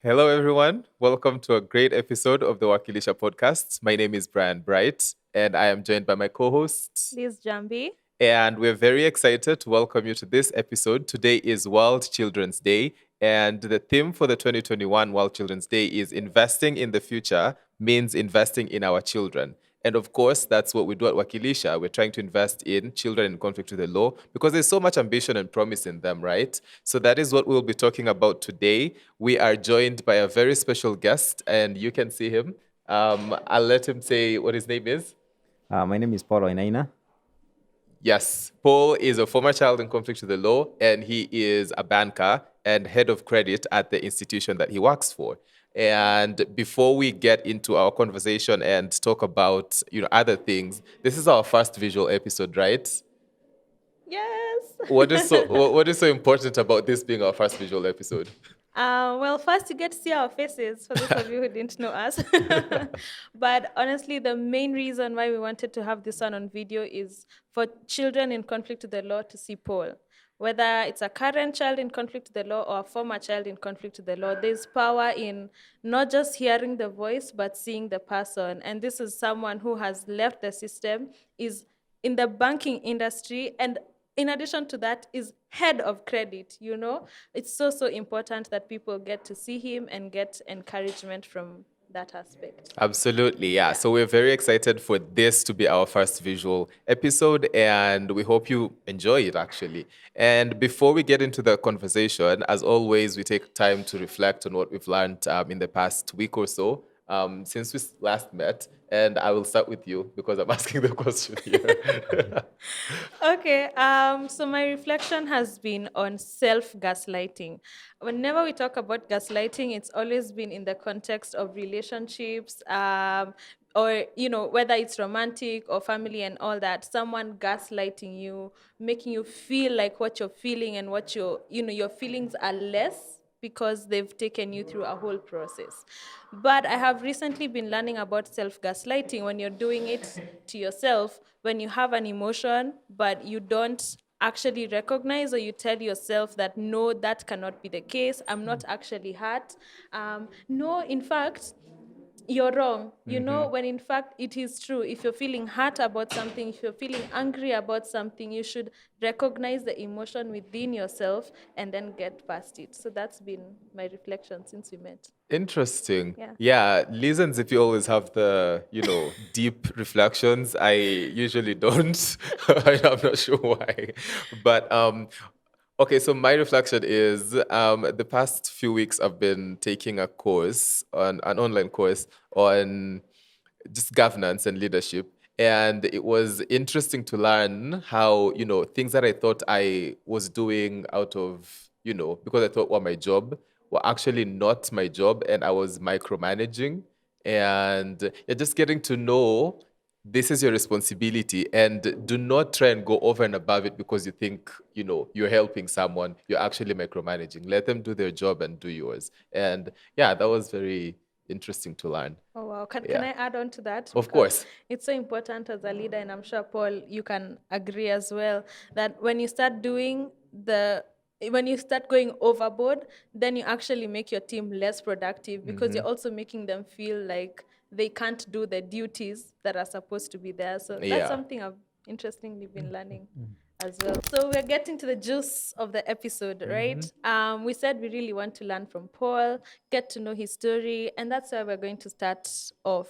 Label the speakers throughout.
Speaker 1: Hello, everyone. Welcome to a great episode of the Wakili.sha Podcast. My name is Brian Bright, and I am joined by my co hosts.
Speaker 2: This Jambi.
Speaker 1: And we're very excited to welcome you to this episode. Today is World Children's Day, and the theme for the 2021 World Children's Day is investing in the future means investing in our children. And of course, that's what we do at Wakili.sha. We're trying to invest in children in conflict with the law because there's so much ambition and promise in them, right? So that is what we'll be talking about today. We are joined by a very special guest, and you can see him. I'll let him say what his name is.
Speaker 3: My name is Paulo Inaina.
Speaker 1: Yes, Paul is a former child in conflict with the law, and he is a banker and head of credit at the institution that he works for. And before we get into our conversation and talk about other things, this is our first visual episode, right?
Speaker 2: Yes.
Speaker 1: What is so important about this being our first visual episode?
Speaker 2: Well, first you get to see our faces for those of you who didn't know us. But honestly, the main reason why we wanted to have this on video is for children in conflict with the law to see Paul. Whether it's a current child in conflict with the law or a former child in conflict with the law, there's power in not just hearing the voice, but seeing the person. And this is someone who has left the system, is in the banking industry, and in addition to that is head of credit. It's so important that people get to see him and get encouragement from that aspect.
Speaker 1: Absolutely, yeah. So we're very excited for this to be our first visual episode, and we hope you enjoy it, actually. And before we get into the conversation, as always, we take time to reflect on what we've learned in the past week or so since we last met. And I will start with you because I'm asking the question here.
Speaker 2: Okay, so my reflection has been on self-gaslighting. Whenever we talk about gaslighting, it's always been in the context of relationships, or whether it's romantic or family and all that. Someone gaslighting you, making you feel like what you're feeling and what your feelings are less because they've taken you through a whole process. But I have recently been learning about self-gaslighting when you're doing it to yourself, when you have an emotion, but you don't actually recognize, or you tell yourself that, no, that cannot be the case. I'm not actually hurt. No, in fact, you're wrong, when in fact it is true. If you're feeling hurt about something, if you're feeling angry about something, you should recognize the emotion within yourself and then get past it. So that's been my reflection since we met.
Speaker 1: Interesting.
Speaker 2: Yeah.
Speaker 1: Yeah, listens if you always have the, deep reflections. I usually don't. I'm not sure why. But okay, so my reflection is the past few weeks I've been taking a course on an online course on just governance and leadership. And it was interesting to learn how, things that I thought I was doing out of, because I thought were my job were actually not my job. And I was micromanaging. And you're just getting to know this is your responsibility, and do not try and go over and above it because you think you're helping someone. You're actually micromanaging. Let them do their job and do yours. And yeah, that was very interesting to learn.
Speaker 2: Oh, wow. Can
Speaker 1: Yeah.
Speaker 2: I add on to that?
Speaker 1: Of
Speaker 2: Because
Speaker 1: course.
Speaker 2: it's so important as a leader, and I'm sure, Paul, you can agree as well, that when you start going overboard, then you actually make your team less productive because you're also making them feel like they can't do the duties that are supposed to be there. So
Speaker 1: Yeah.
Speaker 2: that's something I've interestingly been learning as well. So we're getting to the juice of the episode, right? We said we really want to learn from Paul, get to know his story, and that's where we're going to start off.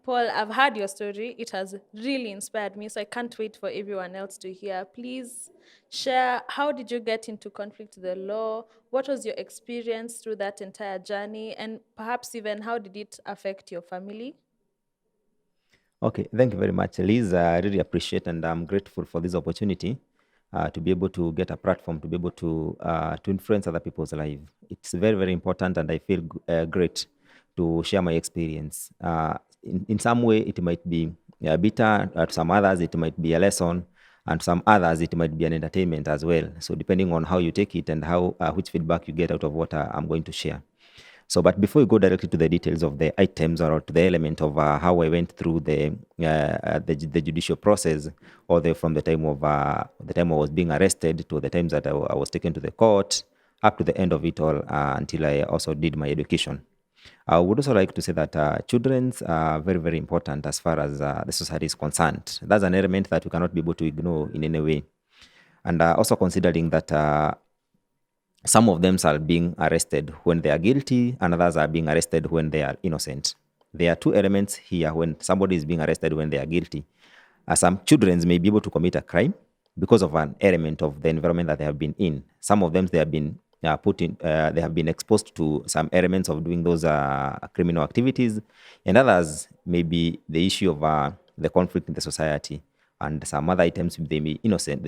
Speaker 2: Paul, I've heard your story. It has really inspired me, so I can't wait for everyone else to hear. Please share, how did you get into conflict with the law? What was your experience through that entire journey? And perhaps even how did it affect your family?
Speaker 3: Okay, thank you very much, Liz. I really appreciate and I'm grateful for this opportunity to be able to get a platform to be able to influence other people's lives. It's very, very important, and I feel great to share my experience. In some way, it might be bitter. To some others, it might be a lesson, and some others, it might be an entertainment as well. So depending on how you take it and how which feedback you get out of what I'm going to share. So, but before we go directly to the details of the items or to the element of how I went through the judicial process, or from the time I was being arrested to the times that I was taken to the court, up to the end of it all until I also did my education. I would also like to say that children are very, very important as far as the society is concerned. That's an element that we cannot be able to ignore in any way. And also considering that some of them are being arrested when they are guilty, and others are being arrested when they are innocent. There are two elements here when somebody is being arrested when they are guilty. Some children may be able to commit a crime because of an element of the environment that they have been in. Some of them, they have been they have been exposed to some elements of doing those criminal activities, and others may be the issue of the conflict in the society, and some other items they may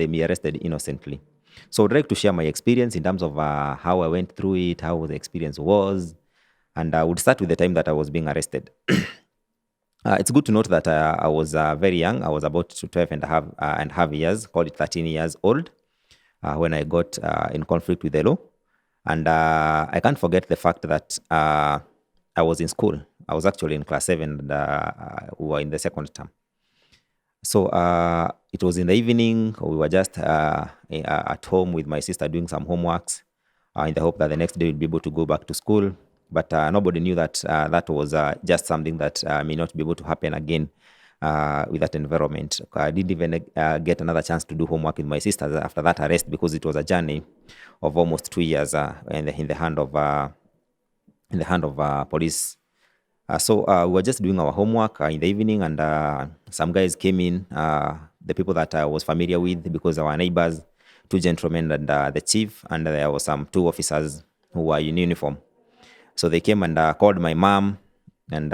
Speaker 3: be arrested innocently. So I'd like to share my experience in terms of how I went through it, how the experience was, and I would start with the time that I was being arrested. It's good to note that I was very young. I was about 12 and a half years, call it 13 years old, when I got in conflict with the law. And I can't forget the fact that I was in school. I was actually in class 7 and we were in the second term. So it was in the evening. We were just at home with my sister doing some homeworks in the hope that the next day we'd be able to go back to school. But nobody knew that that was just something that may not be able to happen again with that environment. I didn't even get another chance to do homework with my sisters after that arrest, because it was a journey of almost 2 years in the hand of police. So we were just doing our homework in the evening, and some guys came in, the people that I was familiar with, because our neighbors, 2 gentlemen and the chief, and there were some 2 officers who were in uniform. So they came and called my mom, and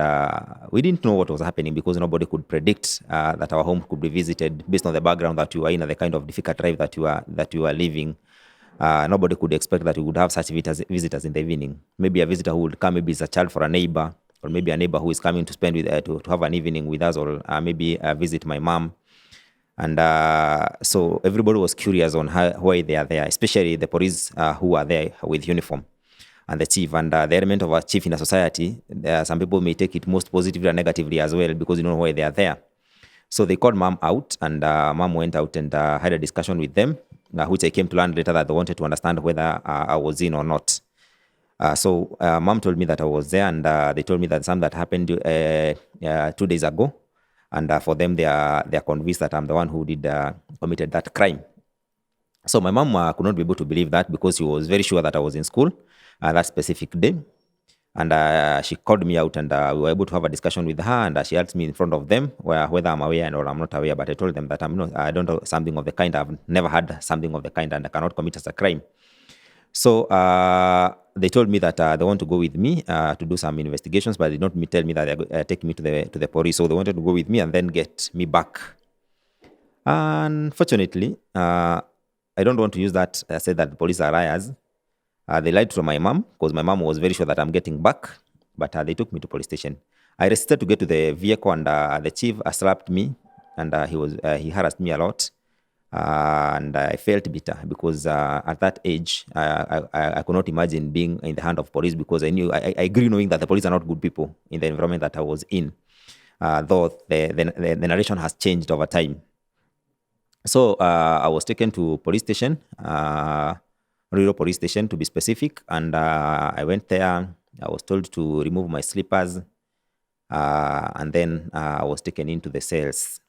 Speaker 3: we didn't know what was happening, because nobody could predict that our home could be visited based on the background that you were in and the kind of difficult life that you are living. Nobody could expect that we would have such visitors in the evening. Maybe a visitor who would come, maybe is a child for a neighbor, or maybe a neighbor who is coming to spend with to have an evening with us, or maybe visit my mom. And so everybody was curious on why they are there, especially the police who are there with uniform, and the chief. And the element of a chief in a society, some people may take it most positively and negatively as well, because you don't know why they are there. So they called mom out, and mom went out and had a discussion with them, which I came to learn later that they wanted to understand whether I was in or not. So mom told me that I was there, and they told me that something that happened 2 days ago, and for them they are convinced that I'm the one who committed that crime. So my mom could not be able to believe that, because she was very sure that I was in school that specific day. And she called me out, and we were able to have a discussion with her, and she asked me in front of them whether I'm aware or I'm not aware. But I told them that I don't know something of the kind. I've never had something of the kind, and I cannot commit as a crime. So they told me that they want to go with me to do some investigations, but they did not tell me that they take me to the police. So they wanted to go with me and then get me back. Unfortunately, I don't want to use that, say that the police are liars. They lied to my mom, because my mom was very sure that I'm getting back, but they took me to police station. I resisted to get to the vehicle, and the chief slapped me, and he harassed me a lot. And I felt bitter, because at that age, I could not imagine being in the hand of police, because I agree knowing that the police are not good people in the environment that I was in, though the narration has changed over time. So I was taken to police station, Rural Police Station to be specific, and I went there. I was told to remove my slippers, and then I was taken into the cells.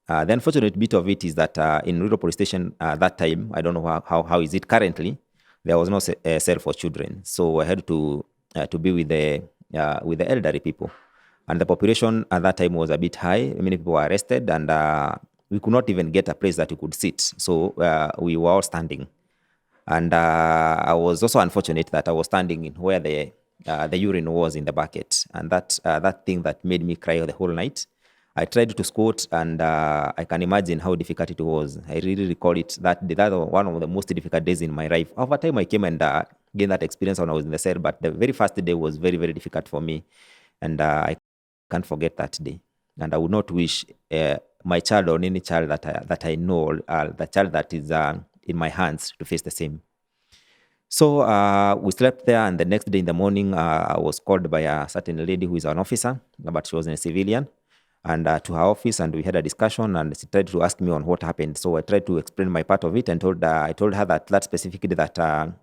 Speaker 3: The unfortunate bit of it is that in Rural Police Station that time, I don't know how is it currently, there was no cell for children. So I had to be with the elderly people. And the population at that time was a bit high. Many people were arrested, and we could not even get a place that we could sit. So we were all standing. And I was also unfortunate that I was standing in where the urine was in the bucket. And that thing that made me cry the whole night. I tried to squat, and I can imagine how difficult it was. I really recall it. That was one of the most difficult days in my life. Over time, I came and gained that experience when I was in the cell, but the very first day was very, very difficult for me. And I can't forget that day. And I would not wish my child or any child that I know, the child that is in my hands, to face the same. So we slept there, and the next day in the morning, I was called by a certain lady who is an officer, but she was a civilian. and to her office, and we had a discussion, and she tried to ask me on what happened. So I tried to explain my part of it, and I told her that specifically that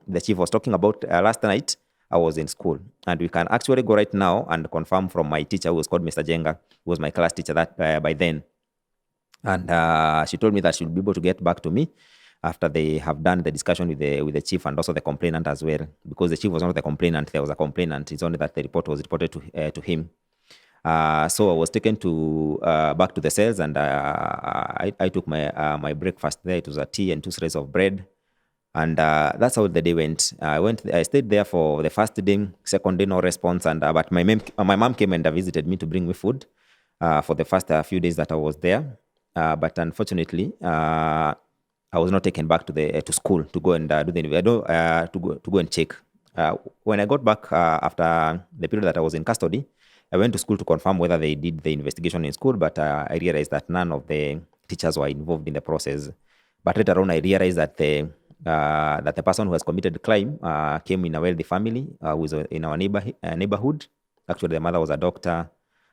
Speaker 3: the chief was talking about last night. I was in school, and we can actually go right now and confirm from my teacher, who was called Mr. Jenga, who was my class teacher that by then. And she told me that she would be able to get back to me after they have done the discussion with the chief and also the complainant as well, because the chief was not the complainant, there was a complainant. It's only that the report was reported to him. So I was taken to back to the cells, and I took my breakfast there. It was a tea and 2 slices of bread, and that's how the day went. I stayed there for the first day, second day no response, and but my mom came and visited me to bring me food for the first few days that I was there. But unfortunately, I was not taken back to school to go and do the to go and check. When I got back after the period that I was in custody, I went to school to confirm whether they did the investigation in school, but I realized that none of the teachers were involved in the process. But later on, I realized that the person who has committed the crime came in a wealthy family who was in our neighborhood. Actually, the mother was a doctor.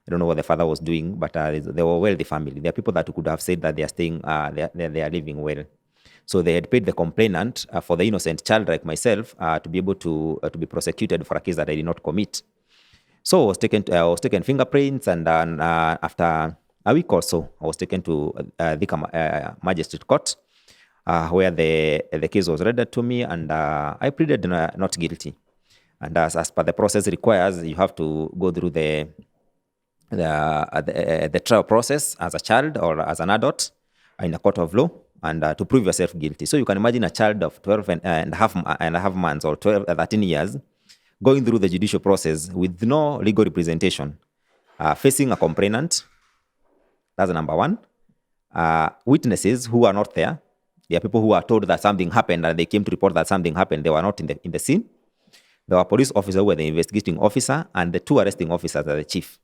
Speaker 3: I don't know what the father was doing, but they were a wealthy family. There are people that could have said that they are staying, they are living well. So they had paid the complainant for the innocent child like myself to be able to be prosecuted for a case that I did not commit. So I was taken fingerprints, and after a week or so, I was taken to the magistrate court, where the case was read to me, and I pleaded not guilty. And as per the process requires, you have to go through the trial process as a child or as an adult in a court of law, and to prove yourself guilty. So you can imagine a child of 12 and a half months or 13 years going through the judicial process with no legal representation, facing a complainant. That's number one. Witnesses who are not there. There are people who are told that something happened and they came to report that something happened. They were not in the scene. There were police officers who were the investigating officer, and the 2 arresting officers are the chief,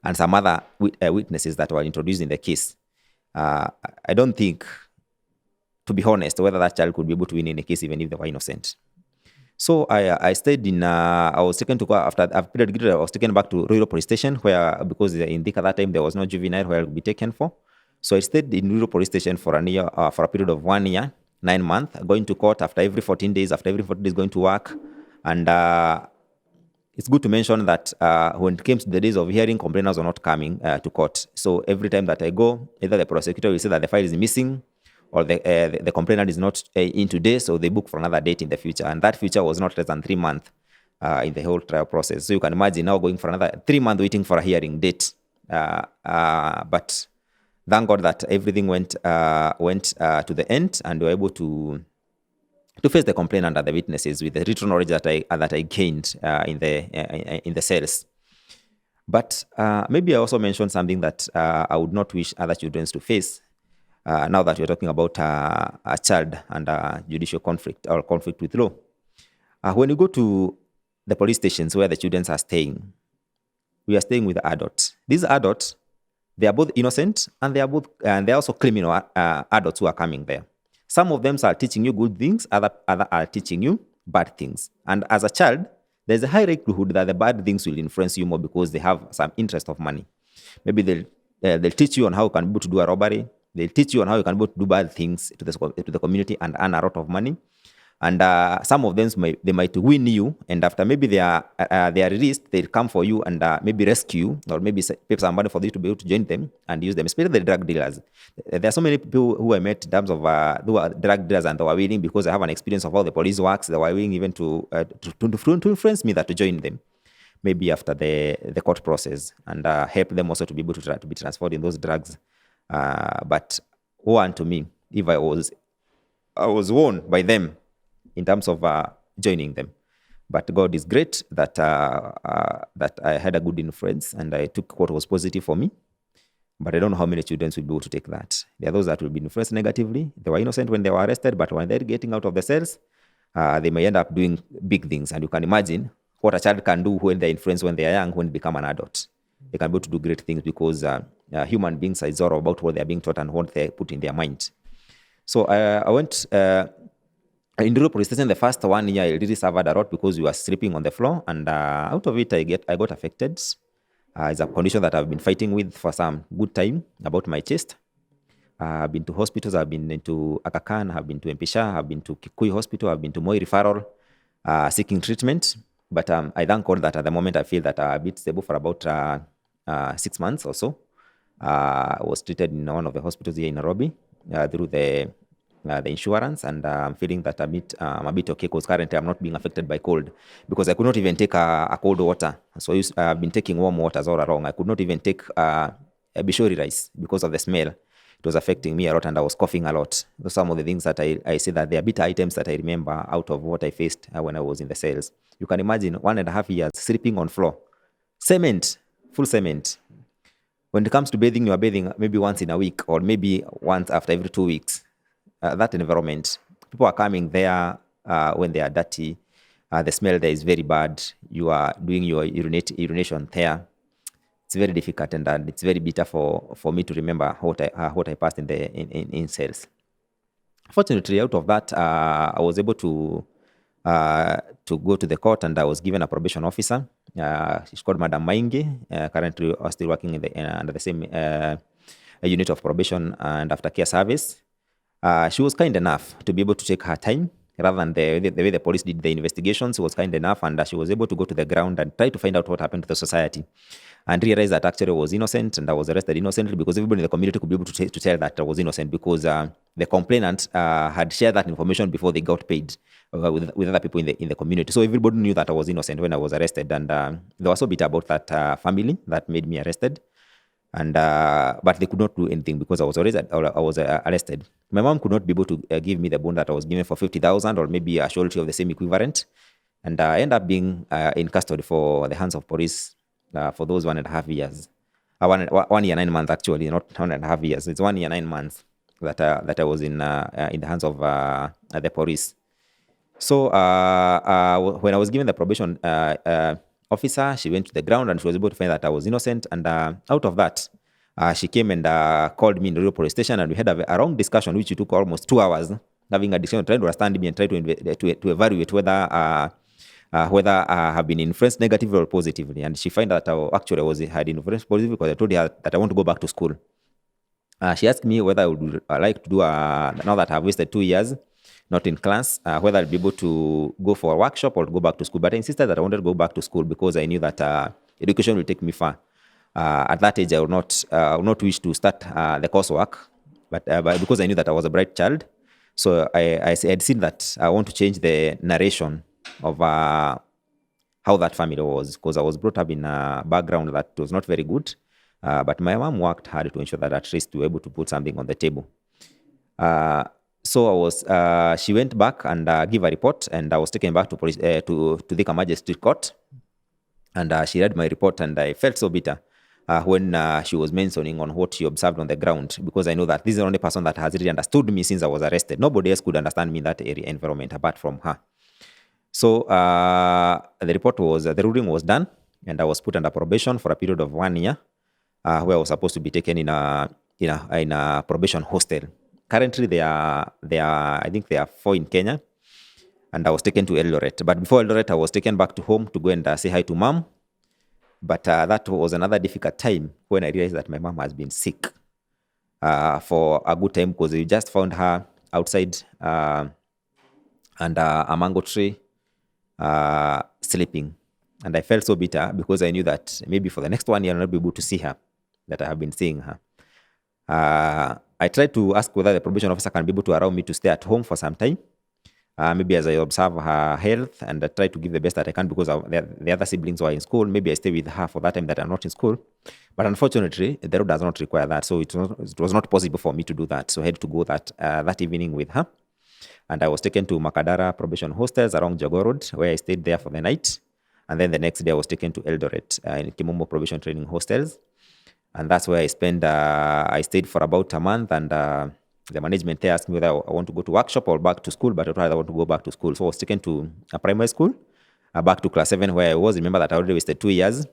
Speaker 3: and some other witnesses that were introduced in the case. I don't think, to be honest, whether that child could be able to win in a case even if they were innocent. So I stayed in, I was taken to, after I've pleaded guilty, I was taken back to Ruiru Police Station, where, because in Thika that time there was no juvenile where I would be taken for. So I stayed in Ruiru Police Station for a period of 1 year, 9 months, going to court after every 14 days, going to work. And it's good to mention that when it came to the days of hearing, complainants were not coming to court. So every time that I go, either the prosecutor will say that the file is missing, or the complainant is not in today, so they book for another date in the future. And that future was not less than 3 months in the whole trial process. So you can imagine now going for another 3 months waiting for a hearing date. But thank God that everything went to the end, and we were able to face the complainant and the witnesses with the written knowledge that I gained in the cells. But maybe I also mentioned something that I would not wish other children to face. Now that we're talking about a child and a judicial conflict or conflict with law. When you go to the police stations where the children are staying, we are staying with adults. These adults, they are both innocent, and they are also criminal adults who are coming there. Some of them are teaching you good things, other are teaching you bad things. And as a child, there's a high likelihood that the bad things will influence you more because they have some interest of money. Maybe they'll teach you on how you can be able to do a robbery. They'll teach you on how you can be able to do bad things to the community and earn a lot of money. And some of them they might win you, and after maybe they are released, they'll come for you and maybe rescue you, or maybe pay some money for you to be able to join them and use them, especially the drug dealers. There are so many people who I met in terms of who are drug dealers, and they were willing, because I have an experience of how the police works, they were willing even to influence me that to join them, maybe after the court process, and help them also to be able to be transferred in those drugs. But woe unto me if I was warned by them in terms of joining them. But God is great that I had a good influence, and I took what was positive for me. But I don't know how many children will be able to take that. There are those that will be influenced negatively. They were innocent when they were arrested, but when they're getting out of the cells, they may end up doing big things. And you can imagine what a child can do when they're influenced when they are young, when they become an adult. They can be able to do great things because human beings are all about what they're being taught and what they put in their mind. So I went in Ruiru Police Station. The first 1 year, I really suffered a lot because we were sleeping on the floor, and out of it, I got affected. It's a condition that I've been fighting with for some good time about my chest. I've been to hospitals. I've been into Aga Khan, I've been to Mpisha, I've been to Kikuyu Hospital, I've been to Moi Referral, seeking treatment. But I thank God that at the moment I feel that I'm a bit stable for about 6 months or so. I was treated in one of the hospitals here in Nairobi through the insurance, and I'm feeling that I'm a bit okay because currently I'm not being affected by cold, because I could not even take a cold water. So I've been taking warm waters all along. I could not even take a bishori rice because of the smell. It was affecting me a lot, and I was coughing a lot. Those are some of the things that I say that they are bitter items that I remember out of what I faced when I was in the cells. You can imagine 1.5 years sleeping on floor. Cement, full cement. When it comes to bathing, you are bathing maybe once in a week or maybe once after every 2 weeks. That environment, people are coming there when they are dirty. The smell there is very bad. You are doing your urination there. It's very difficult, and it's very bitter for me to remember what I passed in cells. Fortunately, out of that, I was able to go to the court, and I was given a probation officer. She's called Madam Maingi. Currently, I'm still working under the same unit of probation and aftercare service. She was kind enough to be able to take her time rather than the way the police did the investigation. She was kind enough, and she was able to go to the ground and try to find out what happened to the society, and realize that actually I was innocent, and I was arrested innocently, because everybody in the community could be able to tell that I was innocent, because the complainant had shared that information before they got paid with other people in the community. So everybody knew that I was innocent when I was arrested, and they were so bitter about that family that made me arrested. And but they could not do anything because I was arrested. My mom could not be able to give me the bond that I was given for 50,000, or maybe a surety of the same equivalent, and I ended up being in custody for the hands of police for those 1.5 years. 1 year 9 months, actually, not 1.5 years. It's 1 year 9 months that I was in the hands of the police. So when I was given the probation officer, she went to the ground, and she was able to find that I was innocent. And out of that, she came and called me in the real police station, and we had a long discussion, which took almost 2 hours, having a discussion, trying to understand me and try to evaluate whether I have been influenced negatively or positively. And she found that I had influenced positively, because I told her that I want to go back to school. She asked me whether I would like to do, now that I've wasted 2 years not in class, whether I'll be able to go for a workshop or go back to school. But I insisted that I wanted to go back to school, because I knew that education will take me far. At that age, I would not wish to start the coursework, but because I knew that I was a bright child. So I had seen that I want to change the narration of how that family was, because I was brought up in a background that was not very good. But my mom worked hard to ensure that at least we were able to put something on the table. So she went back and gave a report, and I was taken back to police to the Magistrate Court, and she read my report, and I felt so bitter when she was mentioning on what she observed on the ground, because I know that this is the only person that has really understood me since I was arrested. Nobody else could understand me in that area environment apart from her. So the ruling was done, and I was put under probation for a period of 1 year, where I was supposed to be taken in a probation hostel. Currently, I think there are 4 in Kenya, and I was taken to Eldoret. But before Eldoret, I was taken back to home to go and say hi to mom. But that was another difficult time when I realized that my mom has been sick for a good time, because we just found her outside under a mango tree sleeping. And I felt so bitter, because I knew that maybe for the next 1 year I'll not be able to see her, that I have been seeing her. I tried to ask whether the probation officer can be able to allow me to stay at home for some time, maybe as I observe her health, and I try to give the best that I can, because the other siblings were in school. Maybe I stay with her for that time that I'm not in school. But unfortunately, the law does not require that, so it was not possible for me to do that. So I had to go that evening with her, and I was taken to Makadara probation hostels along Jogoo Road, where I stayed there for the night. And then the next day I was taken to Eldoret in Kimombo probation training hostels. And that's where I stayed for about a month, and the management there asked me whether I want to go to workshop or back to school, but I told her I want to go back to school. So I was taken to a primary school, back to class 7, where I was. Remember that I already wasted 2 years.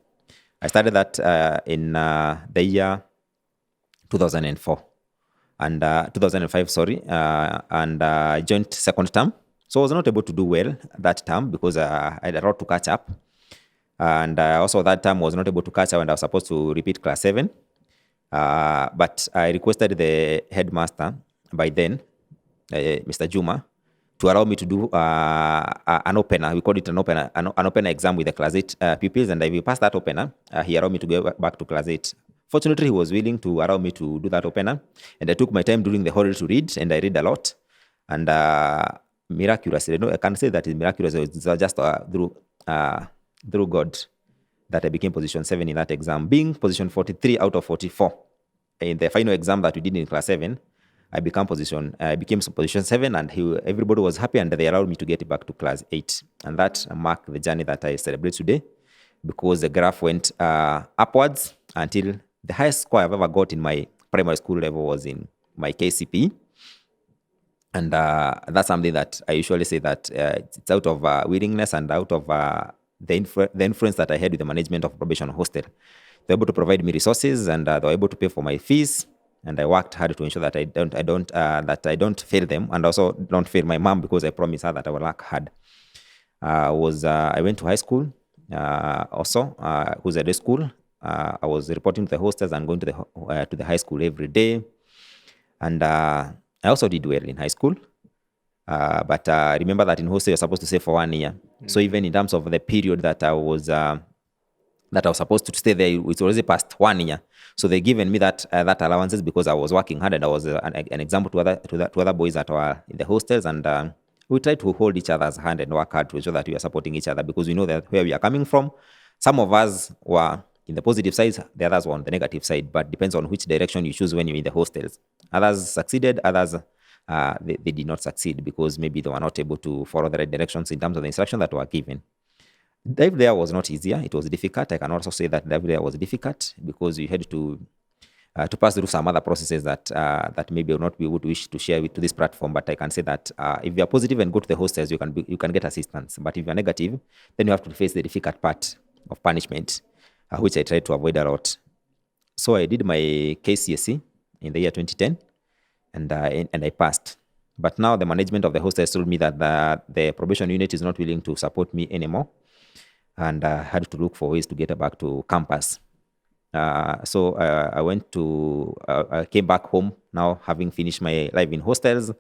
Speaker 3: I started that in the year 2004 and 2005, sorry, and I joined second term. So I was not able to do well that term, because I had a lot to catch up. And also that time was not able to catch up and I was supposed to repeat class 7. But I requested the headmaster by then, Mr. Juma, to allow me to do an opener. We called it an opener exam with the class 8 pupils. And if we passed that opener, he allowed me to go back to class 8. Fortunately, he was willing to allow me to do that opener. And I took my time during the holiday to read, and I read a lot. And miraculously, I can't say that it's miraculous. It's just through God that I became position 7 in that exam, being position 43 out of 44. In the final exam that we did in class 7, I became position 7, and everybody was happy, and they allowed me to get back to class 8. And that marked the journey that I celebrate today, because the graph went upwards until the highest score I've ever got in my primary school level was in my KCPE. And that's something that I usually say that it's out of willingness and out of the influence that I had with the management of probation hostel. They were able to provide me resources, and they were able to pay for my fees. And I worked hard to ensure that I don't fail them, and also don't fail my mom, because I promised her that I will work hard. I went to high school also, who's at the school. I was reporting to the hostels and going to the high school every day. And I also did well in high school. But remember that in hostel you're supposed to stay for 1 year. So even in terms of the period that I was supposed to stay there, it's already past 1 year. So they given me that allowances because I was working hard, and I was an example to other boys that were in the hostels. And we try to hold each other's hand and work hard to ensure that we are supporting each other, because we know that where we are coming from. Some of us were in the positive side, the others were on the negative side, but depends on which direction you choose when you're in the hostels. Others succeeded, others they did not succeed because maybe they were not able to follow the right directions in terms of the instruction that were given. Life there was not easier. It was difficult. I can also say that life there was difficult because you had to pass through some other processes that maybe will not be able to wish to share to this platform. But I can say that if you are positive and go to the hostels, you can get assistance. But if you are negative, then you have to face the difficult part of punishment, which I tried to avoid a lot. So I did my KCSE in the year 2010, and I passed. But now the management of the hostels told me that the probation unit is not willing to support me anymore, and I had to look for ways to get back to campus. So I came back home now, having finished my life in hostels,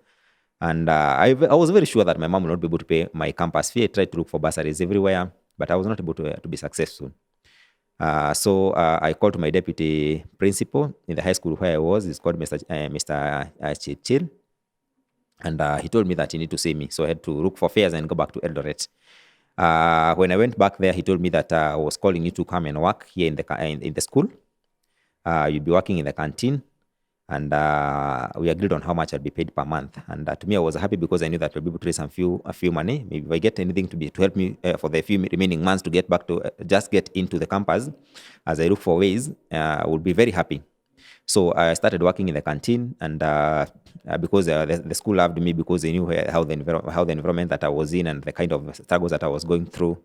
Speaker 3: and I was very sure that my mom would not be able to pay my campus fee. I tried to look for bursaries everywhere, but I was not able to be successful. So I called to my deputy principal in the high school where I was. He's called Mr. Chil. And he told me that he need to see me. So I had to look for fares and go back to Eldoret. When I went back there, he told me that I was calling you to come and work here in the school. You'll be working in the canteen. And we agreed on how much I'd be paid per month. And to me, I was happy because I knew that I'll be able to raise a few money. Maybe if I get anything to help me for the few remaining months to get back to just get into the campus, as I look for ways, I would be very happy. So I started working in the canteen, and because the school loved me because they knew how the environment that I was in and the kind of struggles that I was going through.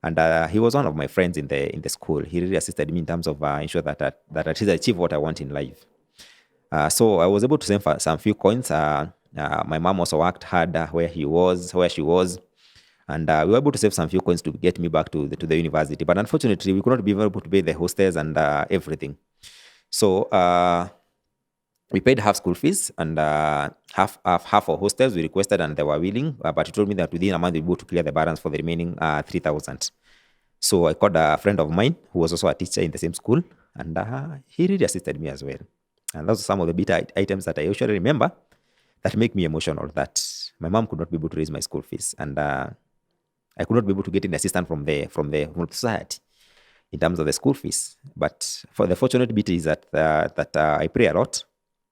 Speaker 3: And he was one of my friends in the school. He really assisted me in terms of ensure that at least I achieve what I want in life. So I was able to save some few coins. My mom also worked hard where she was, and we were able to save some few coins to get me back to the university. But unfortunately, we could not be able to pay the hostels and everything. So we paid half school fees and half for hostels we requested, and they were willing. But he told me that within a month we were able to clear the balance for the remaining 3,000. So I called a friend of mine who was also a teacher in the same school, and he really assisted me as well. And those are some of the bitter items that I usually remember that make me emotional, that my mom could not be able to raise my school fees, and I could not be able to get an assistance from the society in terms of the school fees. But for the fortunate bit is that I pray a lot,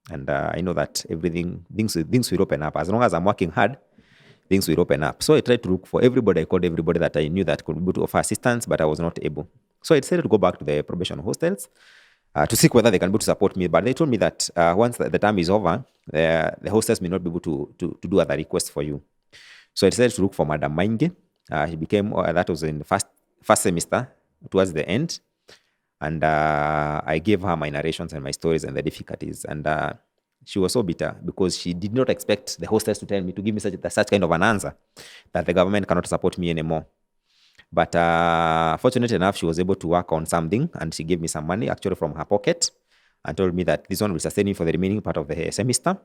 Speaker 3: and I know that things will open up. As long as I'm working hard, things will open up. So I tried to look for everybody. I called everybody that I knew that could be able to offer assistance, but I was not able. So I decided to go back to the probation hostels to seek whether they can be able to support me. But they told me that once the term is over, the hostels may not be able to do other requests for you. So I decided to look for Madam Mainge. He became, that was in the first semester, towards the end. And I gave her my narrations and my stories and the difficulties. And she was so bitter because she did not expect the hostels to tell me, to give me such kind of an answer, that the government cannot support me anymore. But fortunately enough, she was able to work on something, and she gave me some money actually from her pocket and told me that this one will sustain me for the remaining part of the semester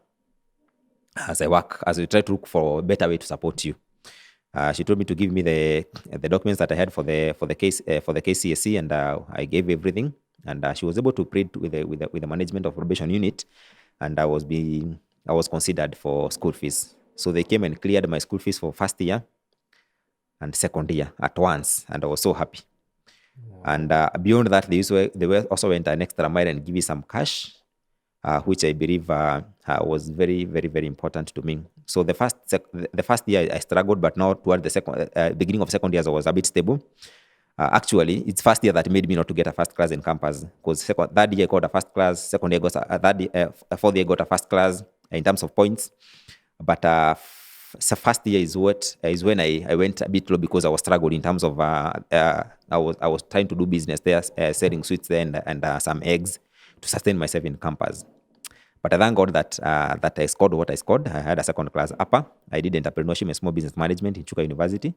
Speaker 3: as we try to look for a better way to support you. She told me to give me the documents that I had for the case for the KCSE, and I gave everything. And she was able to plead with the management of probation unit, and I was considered for school fees. So they came and cleared my school fees for first year and second year at once, and I was so happy. And beyond that, they were also went an extra mile and give me some cash, which I believe was very, very, very important to me. So the first year I struggled, but now toward the beginning of second year I was a bit stable. Actually, it's first year that made me not to get a first class in campus, because third year I got a first class, second year I got fourth year I got a first class in terms of points. But so first year is when I went a bit low, because I was struggling in terms of I was trying to do business there, selling sweets there and some eggs to sustain myself in campus. But I thank God that I scored what I scored. I had a second class upper. I did entrepreneurship and small business management in Chuka University,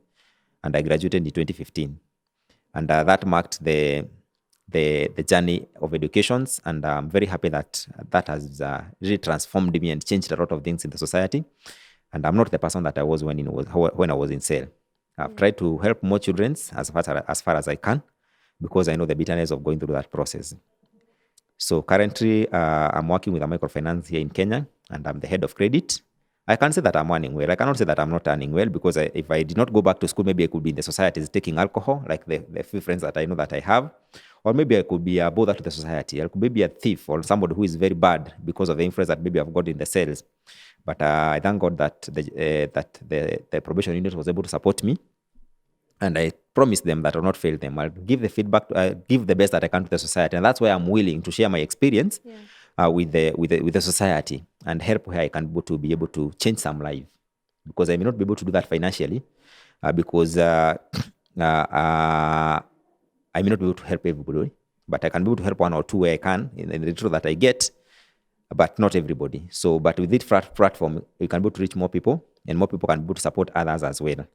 Speaker 3: and I graduated in 2015. And that marked the journey of educations, and I'm very happy that has really transformed me and changed a lot of things in the society. And I'm not the person that I was when I was in CICL. I've tried to help more children as far as I can, because I know the bitterness of going through that process. So currently, I'm working with a microfinance here in Kenya, and I'm the head of credit. I can say that I'm earning well. I cannot say that I'm not earning well, because if I did not go back to school, maybe I could be in the society taking alcohol, like the few friends that I know that I have. Or maybe I could be a bother to the society. I could maybe be a thief or somebody who is very bad because of the influence that maybe I've got in the cells. But I thank God that the probation unit was able to support me. And I promised them that I will not fail them. I'll give the feedback, give the best that I can to the society. And that's why I'm willing to share my experience with the society and help where I can be able to change some life. Because I may not be able to do that financially, because I may not be able to help everybody, but I can be able to help one or two where I can in the little that I get, but not everybody. So, but with this platform, you can be able to reach more people, and more people can be able to support others as well.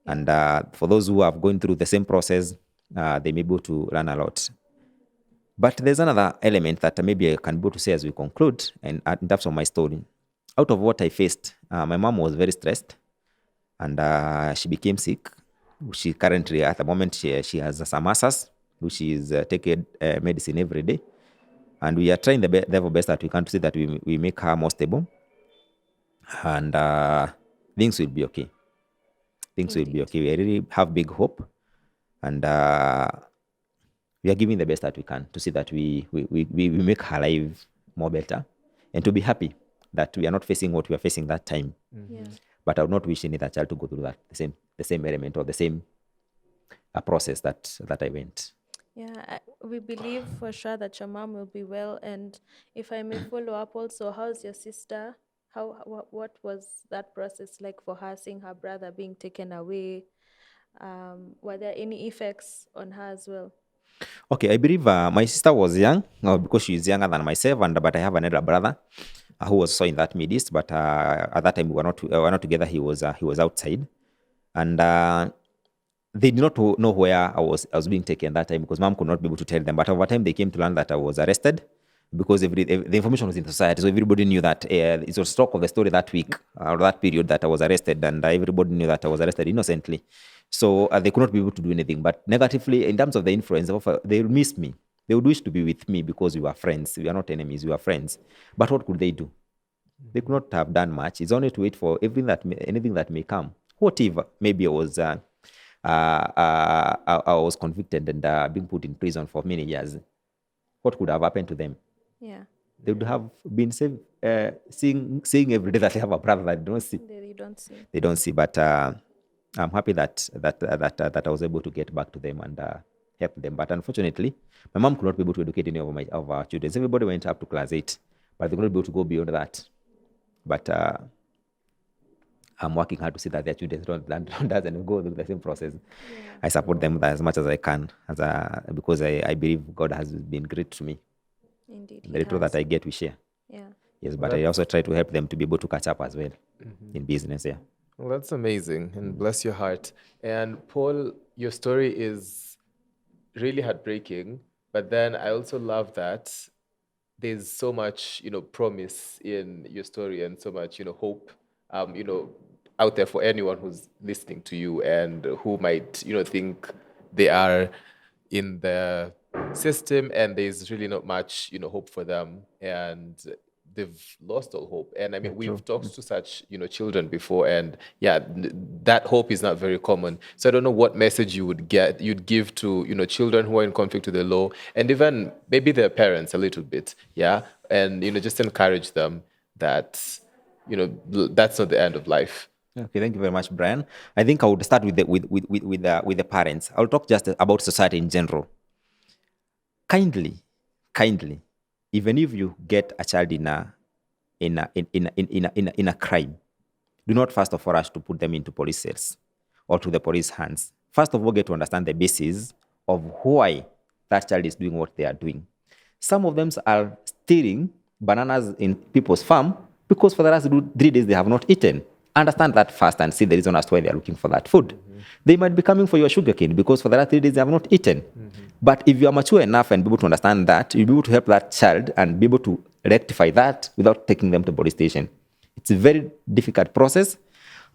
Speaker 3: And for those who have gone through the same process, they may be able to learn a lot. But there's another element that maybe I can be able to say as we conclude, and in terms of my story. Out of what I faced, my mom was very stressed, and she became sick. She currently, at the moment, she has some ulcers, which she is taking medicine every day. And we are trying the level best that we can to see that we make her more stable. And things will be okay. Things will be okay. We really have big hope. And we are giving the best that we can to see that we make her life more better, and to be happy that we are not facing what we are facing that time.
Speaker 2: Yeah.
Speaker 3: But I would not wish any other child to go through that, the same element or the same process that I went.
Speaker 2: Yeah, we believe for sure that your mom will be well. And if I may follow up also, how's your sister? What was that process like for her, seeing her brother being taken away? Were there any effects on her as well?
Speaker 3: Okay, I believe my sister was young, because she is younger than myself, but I have an elder brother who was also in that midst. But at that time we were not together. He was outside, and they did not know where I was being taken that time, because mom could not be able to tell them. But over time they came to learn that I was arrested, because the information was in the society, so everybody knew that it was talk of the story that week or that period that I was arrested, and everybody knew that I was arrested innocently. So they could not be able to do anything. But negatively, in terms of the influence, they would miss me. They would wish to be with me, because we were friends. We are not enemies. We were friends. But what could they do? They could not have done much. It's only to wait for anything that may come. What if maybe I was convicted and being put in prison for many years? What could have happened to them?
Speaker 2: Yeah.
Speaker 3: They would have been seeing every day that they have a brother that they don't see. They don't see. But I'm happy that I was able to get back to them and help them. But unfortunately, my mom could not be able to educate any of our children. So everybody went up to class 8, but they could not be able to go beyond that. But I'm working hard to see that their children doesn't go through the same process. Yeah. I support them as much as I can, because I believe God has been great to me.
Speaker 2: Indeed,
Speaker 3: the little that I get, we share.
Speaker 2: Yeah.
Speaker 3: Yes, but I also try to help them to be able to catch up as well in business. Yeah.
Speaker 1: Well, that's amazing, and bless your heart. And Paul, your story is really heartbreaking, but then I also love that there's so much, promise in your story and so much, hope, out there for anyone who's listening to you and who might, think they are in the system and there's really not much, hope for them and they've lost all hope. And I mean,
Speaker 3: True.
Speaker 1: we've talked to such, children before, and yeah, that hope is not very common. So I don't know what message you'd give to, children who are in conflict with the law, and even maybe their parents a little bit, yeah, and just encourage them that, that's not the end of life.
Speaker 3: Okay, thank you very much, Brian. I think I would start with the parents. I'll talk just about society in general. Kindly, even if you get a child in a crime, do not first of all rush to put them into police cells or to the police hands. First of all, get to understand the basis of why that child is doing what they are doing. Some of them are stealing bananas in people's farm because for the last 3 days they have not eaten. Understand that first and see the reason as to why they are looking for that food. Mm-hmm. They might be coming for your sugarcane because for the last 3 days they have not eaten. Mm-hmm. But if you are mature enough and be able to understand that, you'll be able to help that child and be able to rectify that without taking them to police station. It's a very difficult process,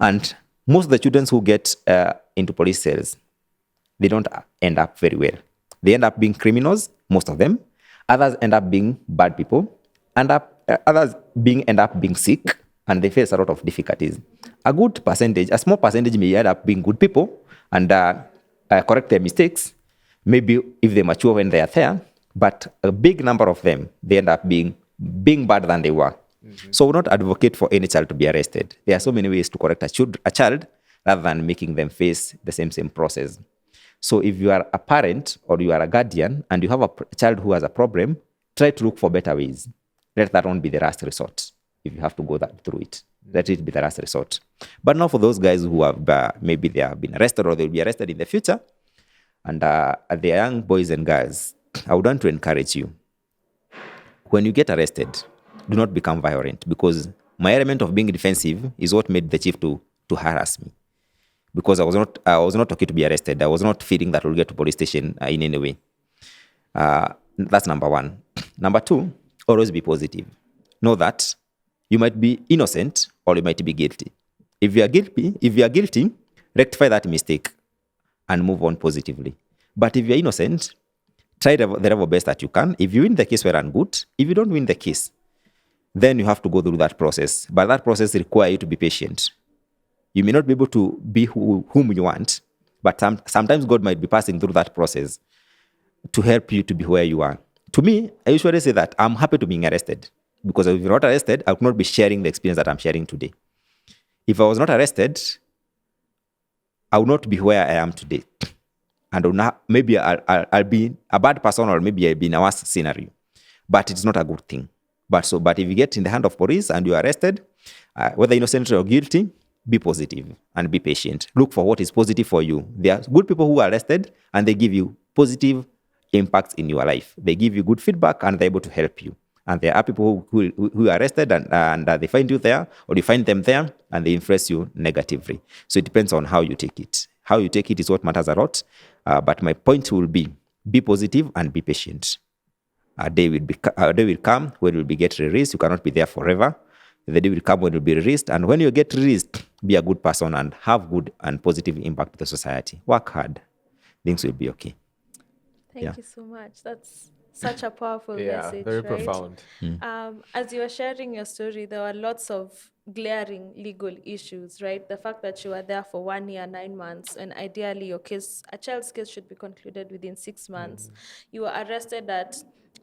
Speaker 3: and most of the children who get into police cells, they don't end up very well. They end up being criminals, most of them. Others end up being bad people, and others end up being sick, and they face a lot of difficulties. A small percentage may end up being good people and correct their mistakes, maybe if they mature when they are there, but a big number of them, they end up being better than they were. Mm-hmm. So we not advocate for any child to be arrested. There are so many ways to correct a child rather than making them face the same process. So if you are a parent or you are a guardian and you have a child who has a problem, try to look for better ways. Let that one be the last resort. If you have to go through it, let it be the last resort. But now for those guys who have maybe they have been arrested or they'll be arrested in the future, and the young boys and girls, I would want to encourage you. When you get arrested, do not become violent, because my element of being defensive is what made the chief to harass me. Because I was not okay to be arrested. I was not feeling that we'll get to police station in any way. That's number one. Number two, always be positive. Know that you might be innocent or you might be guilty. If you are guilty, rectify that mistake and move on positively. But if you're innocent, try the level best that you can. If you win the case, well and good. If you don't win the case, then you have to go through that process. But that process requires you to be patient. You may not be able to be whom you want, but sometimes God might be passing through that process to help you to be where you are. To me, I usually say that I'm happy to be arrested, because if you're not arrested, I would not be sharing the experience that I'm sharing today. If I was not arrested, I would not be where I am today. And maybe I'll be a bad person, or maybe I'll be in a worse scenario. But it's not a good thing. But if you get in the hand of police and you are arrested, whether innocent or guilty, be positive and be patient. Look for what is positive for you. There are good people who are arrested and they give you positive impacts in your life. They give you good feedback and they're able to help you. And there are people who are arrested and they find you there, or you find them there and they influence you negatively. So it depends on how you take it. How you take it is what matters a lot. But my point will be positive and be patient. A day will come when you will get released. You cannot be there forever. The day will come when you'll be released. And when you get released, be a good person and have good and positive impact to the society. Work hard. Things will be okay.
Speaker 2: Thank you so much. That's such a powerful message.
Speaker 1: Very
Speaker 2: right?
Speaker 1: profound.
Speaker 2: As you were sharing your story, there were lots of glaring legal issues, right? The fact that you were there for 1 year, 9 months, and ideally a child's case should be concluded within 6 months. You were arrested at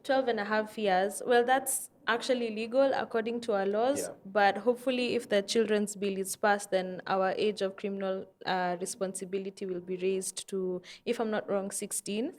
Speaker 2: 12 and a half years. Well, that's actually legal according to our laws, but hopefully if the children's bill is passed, then our age of criminal responsibility will be raised to, if I'm not wrong, 16,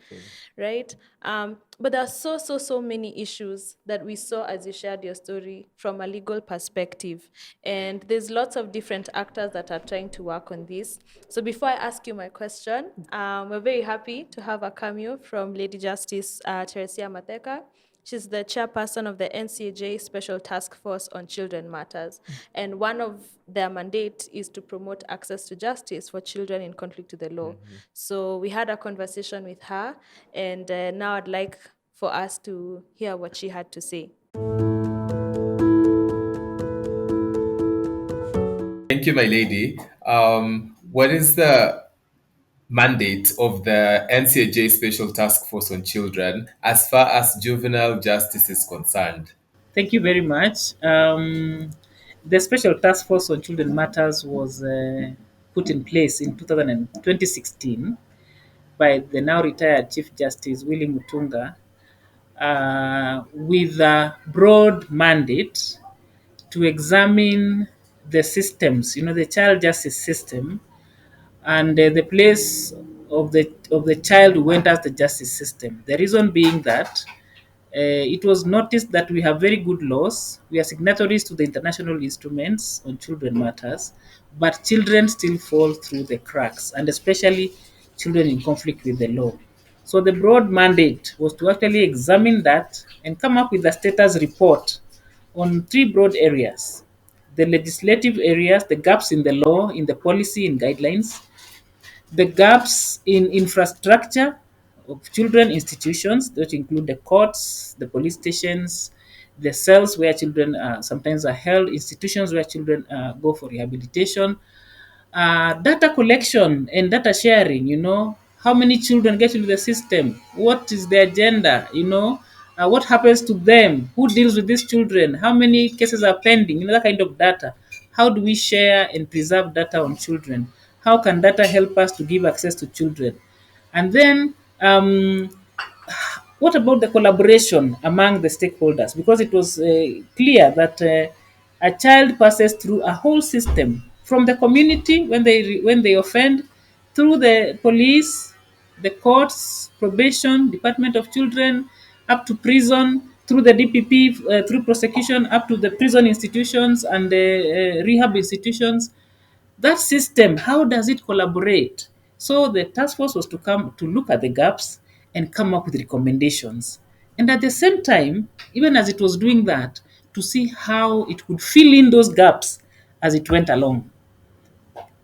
Speaker 2: right? But there are so many issues that we saw as you shared your story from a legal perspective, and there's lots of different actors that are trying to work on this. So before I ask you my question, we're very happy to have a cameo from Lady Justice Teresia Matheka. She's the chairperson of the NCAJ Special Taskforce on Children Matters. And one of their mandate is to promote access to justice for children in conflict with the law. So we had a conversation with her, and now I'd like for us to hear what she had to say.
Speaker 1: Thank you, my lady. What is the mandate of the NCAJ Special Task Force on Children as far as juvenile justice is concerned?
Speaker 4: Thank you very much. The Special Task Force on Children Matters was put in place in 2016 by the now retired Chief Justice Willie Mutunga with a broad mandate to examine the systems, the child justice system, and the place of the child who enters the justice system. The reason being that it was noticed that we have very good laws. We are signatories to the international instruments on children matters, but children still fall through the cracks, and especially children in conflict with the law. So the broad mandate was to actually examine that and come up with a status report on three broad areas: the legislative areas, the gaps in the law, in the policy and guidelines, the gaps in infrastructure of children institutions, that include the courts, the police stations, the cells where children sometimes are held, institutions where children go for rehabilitation, data collection and data sharing, how many children get into the system, what is their gender, what happens to them, who deals with these children, how many cases are pending, that kind of data. How do we share and preserve data on children? How can data help us to give access to children? And then what about the collaboration among the stakeholders? Because it was clear that a child passes through a whole system, from the community when they offend, through the police, the courts, probation, Department of Children, up to prison, through the DPP, through prosecution, up to the prison institutions and the rehab institutions. That system, how does it collaborate? So the task force was to come to look at the gaps and come up with recommendations. And at the same time, even as it was doing that, to see how it could fill in those gaps as it went along.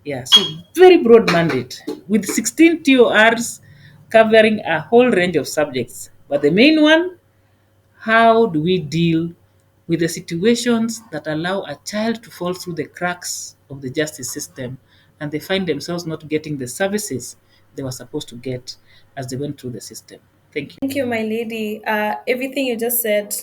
Speaker 4: Yeah, so very broad mandate with 16 TORs covering a whole range of subjects. But the main one, how do we deal with the situations that allow a child to fall through the cracks of the justice system and they find themselves not getting the services they were supposed to get as they went through the system? Thank you.
Speaker 2: Thank you, my lady. Everything you just said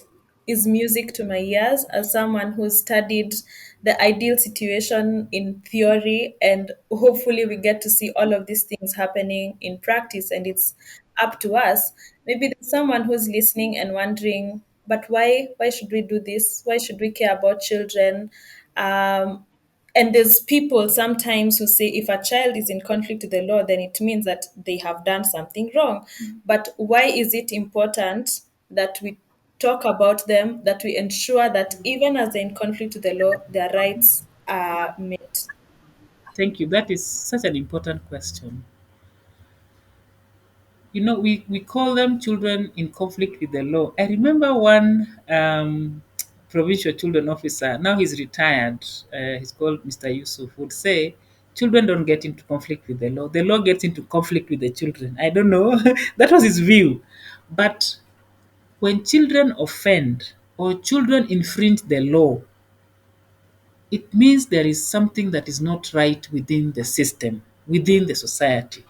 Speaker 2: is music to my ears as someone who's studied the ideal situation in theory, and hopefully we get to see all of these things happening in practice, and it's up to us. Maybe there's someone who's listening and wondering, but why should we do this? Why should we care about children? And there's people sometimes who say if a child is in conflict with the law, then it means that they have done something wrong. But why is it important that we talk about them, that we ensure that even as they're in conflict with the law, their rights are met?
Speaker 4: Thank you. That is such an important question. We call them children in conflict with the law. I remember one provincial children officer, now he's retired, he's called Mr. Yusuf, would say, children don't get into conflict with the law gets into conflict with the children. I don't know. That was his view. But when children offend or children infringe the law, it means there is something that is not right within the system, within the society.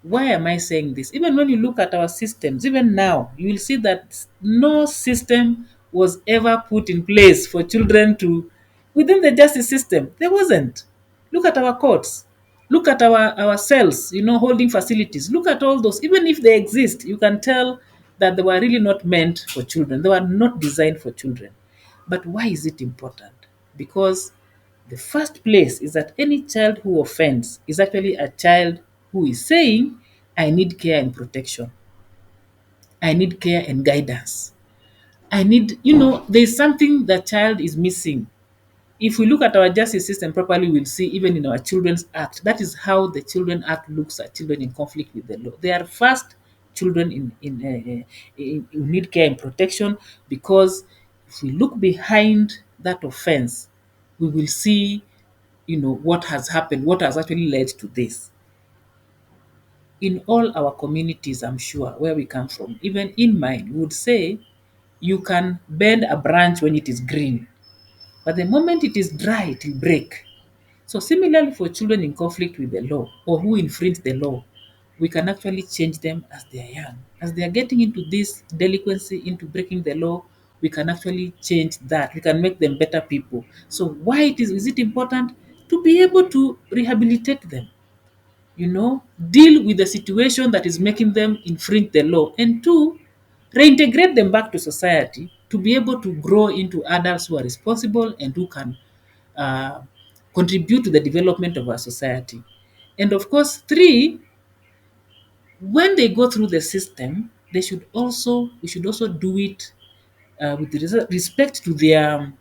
Speaker 4: Why am I saying this? Even when you look at our systems, even now, you will see that no system was ever put in place for children to, within the justice system. There wasn't. Look at our courts. Look at our cells, holding facilities. Look at all those. Even if they exist, you can tell that they were really not meant for children. They were not designed for children. But why is it important? Because the first place is that any child who offends is actually a child who is saying, I need care and protection. I need care and guidance. I need, there's something the child is missing. If we look at our justice system properly, we'll see even in our Children's Act, that is how the Children Act looks at children in conflict with the law. They are first children who need care and protection, because if we look behind that offense, we will see, what has happened, what has actually led to this. In all our communities, I'm sure, where we come from, even in mine, we would say you can bend a branch when it is green, but the moment it is dry, it will break. So similarly for children in conflict with the law or who infringe the law, we can actually change them as they are young. As they are getting into this delinquency, into breaking the law, we can actually change that. We can make them better people. So why is it important to be able to rehabilitate them? Deal with the situation that is making them infringe the law, and two, reintegrate them back to society to be able to grow into adults who are responsible and who can uh, contribute to the development of our society. And of course, three, when they go through the system, we should also do it with respect to their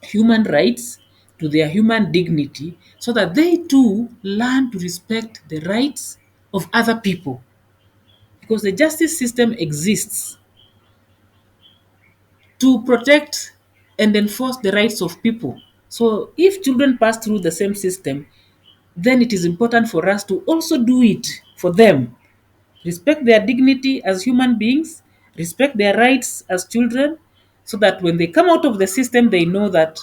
Speaker 4: human rights, to their human dignity, so that they too learn to respect the rights of other people. Because the justice system exists to protect and enforce the rights of people. So if children pass through the same system, then it is important for us to also do it for them. Respect their dignity as human beings, respect their rights as children, so that when they come out of the system, they know that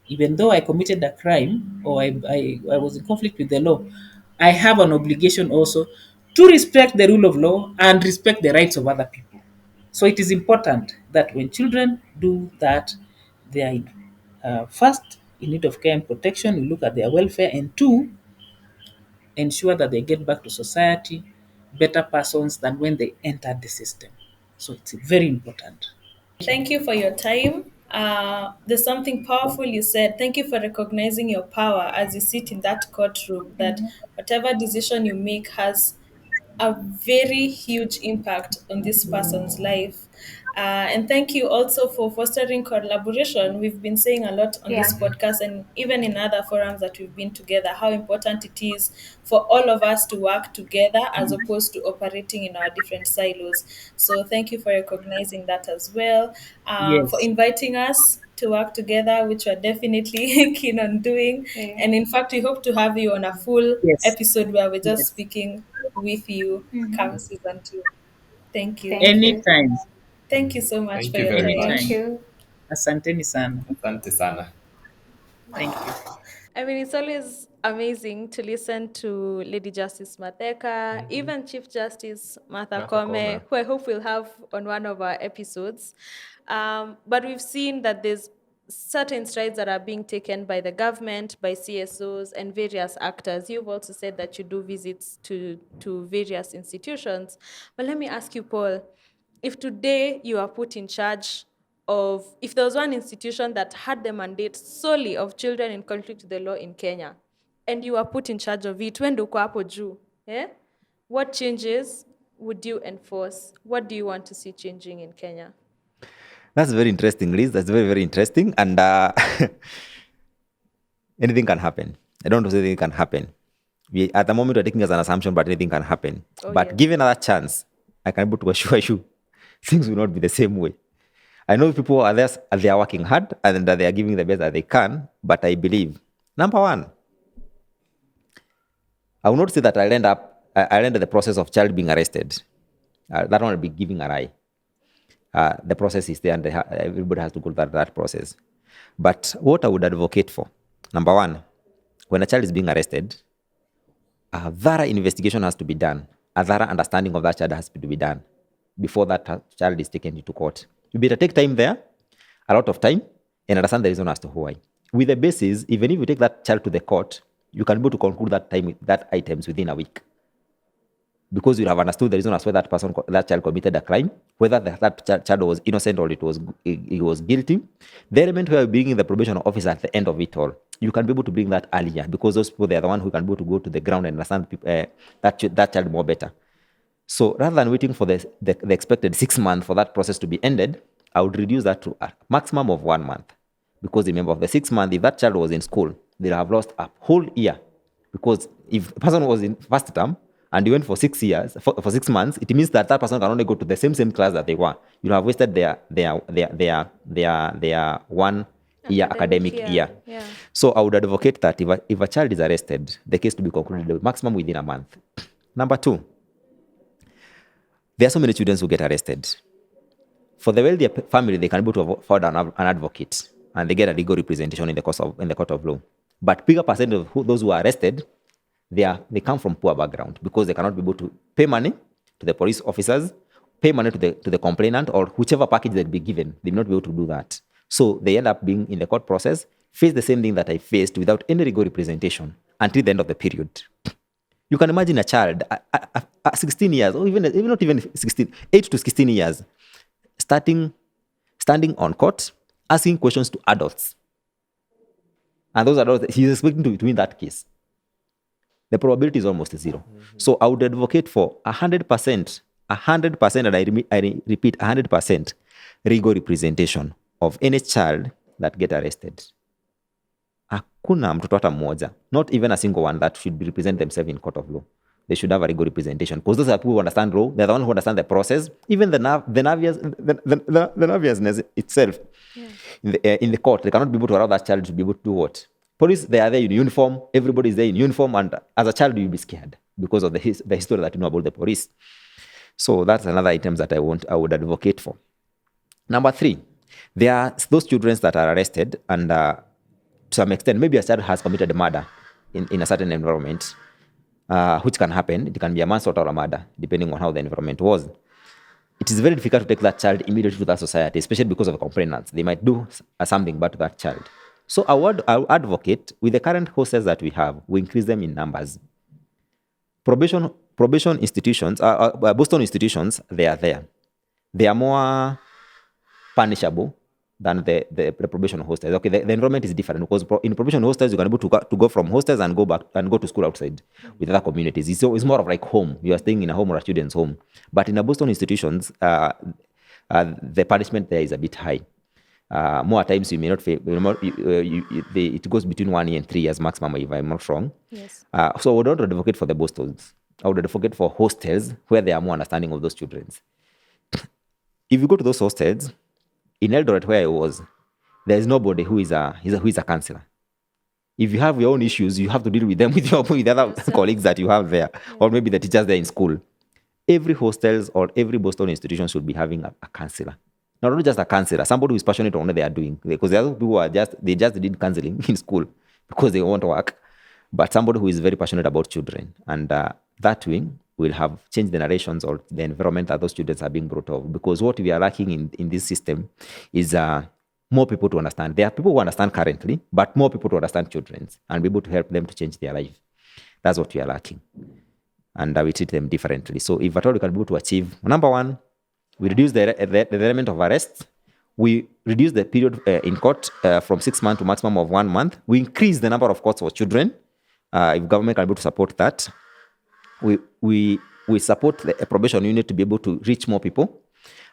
Speaker 4: even though I committed a crime or I was in conflict with the law, I have an obligation also to respect the rule of law and respect the rights of other people. So it is important that when children do that, they are first in need of care and protection. We look at their welfare, and two, ensure that they get back to society better persons than when they entered the system. So it's very important.
Speaker 2: Thank you for your time. There's something powerful you said. Thank you for recognizing your power as you sit in that courtroom, that whatever decision you make has a very huge impact on this person's life. And thank you also for fostering collaboration. We've been saying a lot on this podcast and even in other forums that we've been together, how important it is for all of us to work together as opposed to operating in our different silos. So thank you for recognizing that as well, for
Speaker 4: Yes.
Speaker 2: inviting us to work together, which we're definitely keen on doing. And in fact, we hope to have you on a full
Speaker 4: Yes.
Speaker 2: episode where we're just
Speaker 4: Yes.
Speaker 2: speaking with you come season 2. Thank you.
Speaker 4: Anytime.
Speaker 2: Thank you so much
Speaker 1: Thank
Speaker 2: for
Speaker 1: you
Speaker 2: your
Speaker 1: very
Speaker 2: time.
Speaker 1: much.
Speaker 4: Asanteni sana.
Speaker 1: Asante sana.
Speaker 4: Thank you.
Speaker 2: I mean, it's always amazing to listen to Lady Justice Matheka, even Chief Justice Martha Kome, who I hope we'll have on one of our episodes. But we've seen that there's certain strides that are being taken by the government, by CSOs, and various actors. You've also said that you do visits to various institutions. But let me ask you, Paul, if today you are put in charge of, if there was one institution that had the mandate solely of children in conflict with the law in Kenya, and you are put in charge of it, when uko hapo juu, what changes would you enforce? What do you want to see changing in Kenya?
Speaker 3: That's very interesting, Liz. That's very, very interesting. And anything can happen. I don't know if anything can happen. At the moment, we're taking as an assumption, but anything can happen. But given another chance, I can be able to assure you, things will not be the same way. I know people are there, they are working hard and that they are giving the best that they can, but I believe, number one, I will not say that I'll end the process of child being arrested. That one will be giving an eye. The process is there and everybody has to go through that process. But what I would advocate for, number one, when a child is being arrested, a thorough investigation has to be done. A thorough understanding of that child has to be done before that child is taken into court. You better take time there, a lot of time, and understand the reason as to why. With the basis, even if you take that child to the court, you can be able to conclude that items within a week. Because you have understood the reason as why that child committed a crime, whether that child was innocent or he was guilty. The element where you're bringing the probation officer at the end of it all, you can be able to bring that earlier, because those people, they are the one who can be able to go to the ground and understand that child more better. So rather than waiting for the expected 6 months for that process to be ended, I would reduce that to a maximum of 1 month. Because remember, of the 6 months, if that child was in school, they'll have lost a whole year. Because if a person was in first term and you went for 6 years, for 6 months, it means that person can only go to the same class that they were. You have wasted their 1 year academic year.
Speaker 2: Yeah.
Speaker 3: So I would advocate that if a child is arrested, the case to be concluded maximum within a month. Number 2, there are so many children who get arrested. For the wealthier family, they can be able to afford an advocate, and they get a legal representation in the court of law. But bigger percentage of those who are arrested, they come from poor background, because they cannot be able to pay money to the police officers, pay money to the complainant, or whichever package they'll be given. They will not be able to do that. So they end up being in the court process, face the same thing that I faced without any legal representation until the end of the period. You can imagine a child at 16 years, or even not even 16, 8 to 16 years, standing on court, asking questions to adults. And those adults, he's expecting to win that case. The probability is almost 0. So I would advocate for 100%, and I repeat 100% legal representation of any child that get arrested. Hakuna mtoto hata mmoja, not even a single one, that should represent themselves in court of law. They should have a legal representation, because those are people who understand law. They're the ones who understand the process, even the nervousness itself. In the court. They cannot be able to allow that child to be able to do what? Police, they are there in uniform. Everybody is there in uniform, and as a child, you'll be scared because of the history that you know about the police. So that's another item that I would advocate for. Number 3, there are those children that are arrested, and to some extent, maybe a child has committed a murder in a certain environment, which can happen. It can be a manslaughter or a murder, depending on how the environment was. It is very difficult to take that child immediately to that society, especially because of the complainants. They might do something bad to that child. So I would advocate, with the current hostels that we have, we increase them in numbers. Probation institutions, Boston institutions, they are there. They are more punishable than the probation hostels. Okay, the environment is different, because in probation hostels, you can be able to go from hostels and go back and go to school outside with other communities. It's more of like home. You are staying in a home or a student's home. But in the Boston institutions, the punishment there is a bit high. More times you may not it goes between 1 year and 3 years maximum, if I'm not wrong.
Speaker 2: Yes.
Speaker 3: So I would not advocate for the Bostons. I would advocate for hostels where they are more understanding of those children. If you go to those hostels, in Eldoret where I was, there is nobody who is a counselor. If you have your own issues, you have to deal with them with the other colleagues that you have there, or maybe the teachers there in school. Every hostels or every Boston institution should be having a counselor. Not just a counselor, somebody who is passionate on what they are doing. Because the other people who they just did counseling in school because they want to work. But somebody who is very passionate about children. And that way will have changed the narrations or the environment that those students are being brought up. Because what we are lacking in this system is more people to understand. There are people who understand currently, but more people to understand children and be able to help them to change their life. That's what we are lacking. And we treat them differently. So if at all we can be able to achieve, number 1, we reduce the element of arrest. We reduce the period in court from 6 months to maximum of 1 month. We increase the number of courts for children. If government can be able to support that. We support the probation unit to be able to reach more people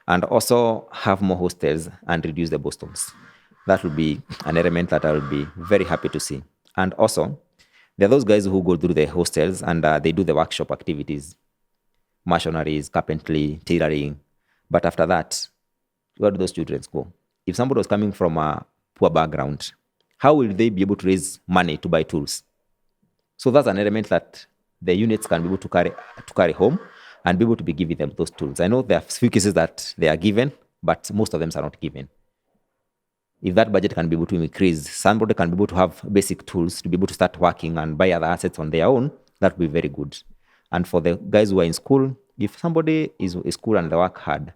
Speaker 3: and also have more hostels and reduce the Bostons. That would be an element that I would be very happy to see. And also, there are those guys who go through the hostels and they do the workshop activities, machineries, carpentry, tailoring. But after that, where do those children go? If somebody was coming from a poor background, how will they be able to raise money to buy tools? So that's an element that the units can be able to carry home and be able to be giving them those tools. I know there are few cases that they are given, but most of them are not given. If that budget can be able to increase, somebody can be able to have basic tools to be able to start working and buy other assets on their own, that would be very good. And for the guys who are in school, if somebody is in school and they work hard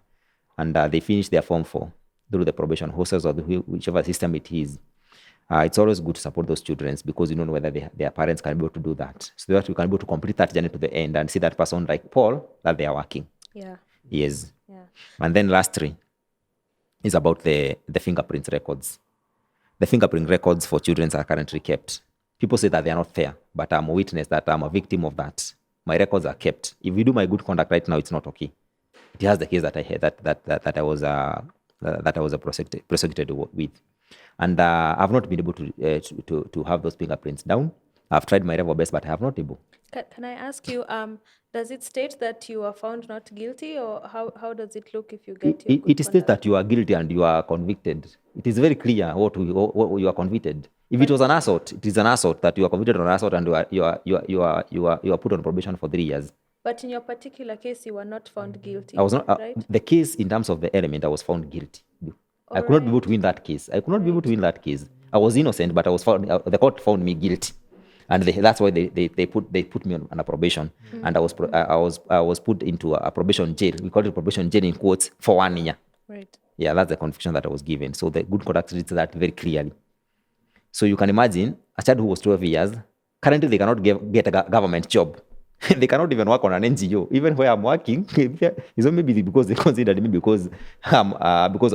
Speaker 3: and they finish their Form 4 through the probation hostels or whichever system it is, it's always good to support those children because you don't know whether their parents can be able to do that. So that we can be able to complete that journey to the end and see that person like Paul, that they are working.
Speaker 2: Yeah.
Speaker 3: Yes.
Speaker 2: Yeah.
Speaker 3: And then lastly is about the fingerprint records. The fingerprint records for children are currently kept. People say that they are not fair, but I'm a witness that I'm a victim of that. My records are kept. If you do my good conduct right now, it's not okay. It has the case that I had that I was prosecuted with. And I've not been able to have those fingerprints down I've tried my level best, but I have not able.
Speaker 2: Can I ask you, does it state that you are found not guilty, or how does it look if you get your good
Speaker 3: It states
Speaker 2: conduct?
Speaker 3: that you are guilty and you are convicted. It is very clear what you are convicted. If it was an assault, it is an assault that you are convicted on assault and you are put on probation for 3 years.
Speaker 2: But in your particular case, you were not found guilty,
Speaker 3: I was not
Speaker 2: right?
Speaker 3: the case in terms of the element. I was found guilty. I could not be able to win that case. I could not be able to win that case. I was innocent, but I was found. The court found me guilty, and that's why they put me on a probation, and I was put into a probation jail. We call it probation jail in quotes for 1 year.
Speaker 2: Right.
Speaker 3: Yeah, that's the conviction that I was given. So the good conduct reads that very clearly. So you can imagine a child who was 12 years, currently they cannot get a government job. They cannot even work on an NGO. Even where I'm working, it's not maybe because they considered me because of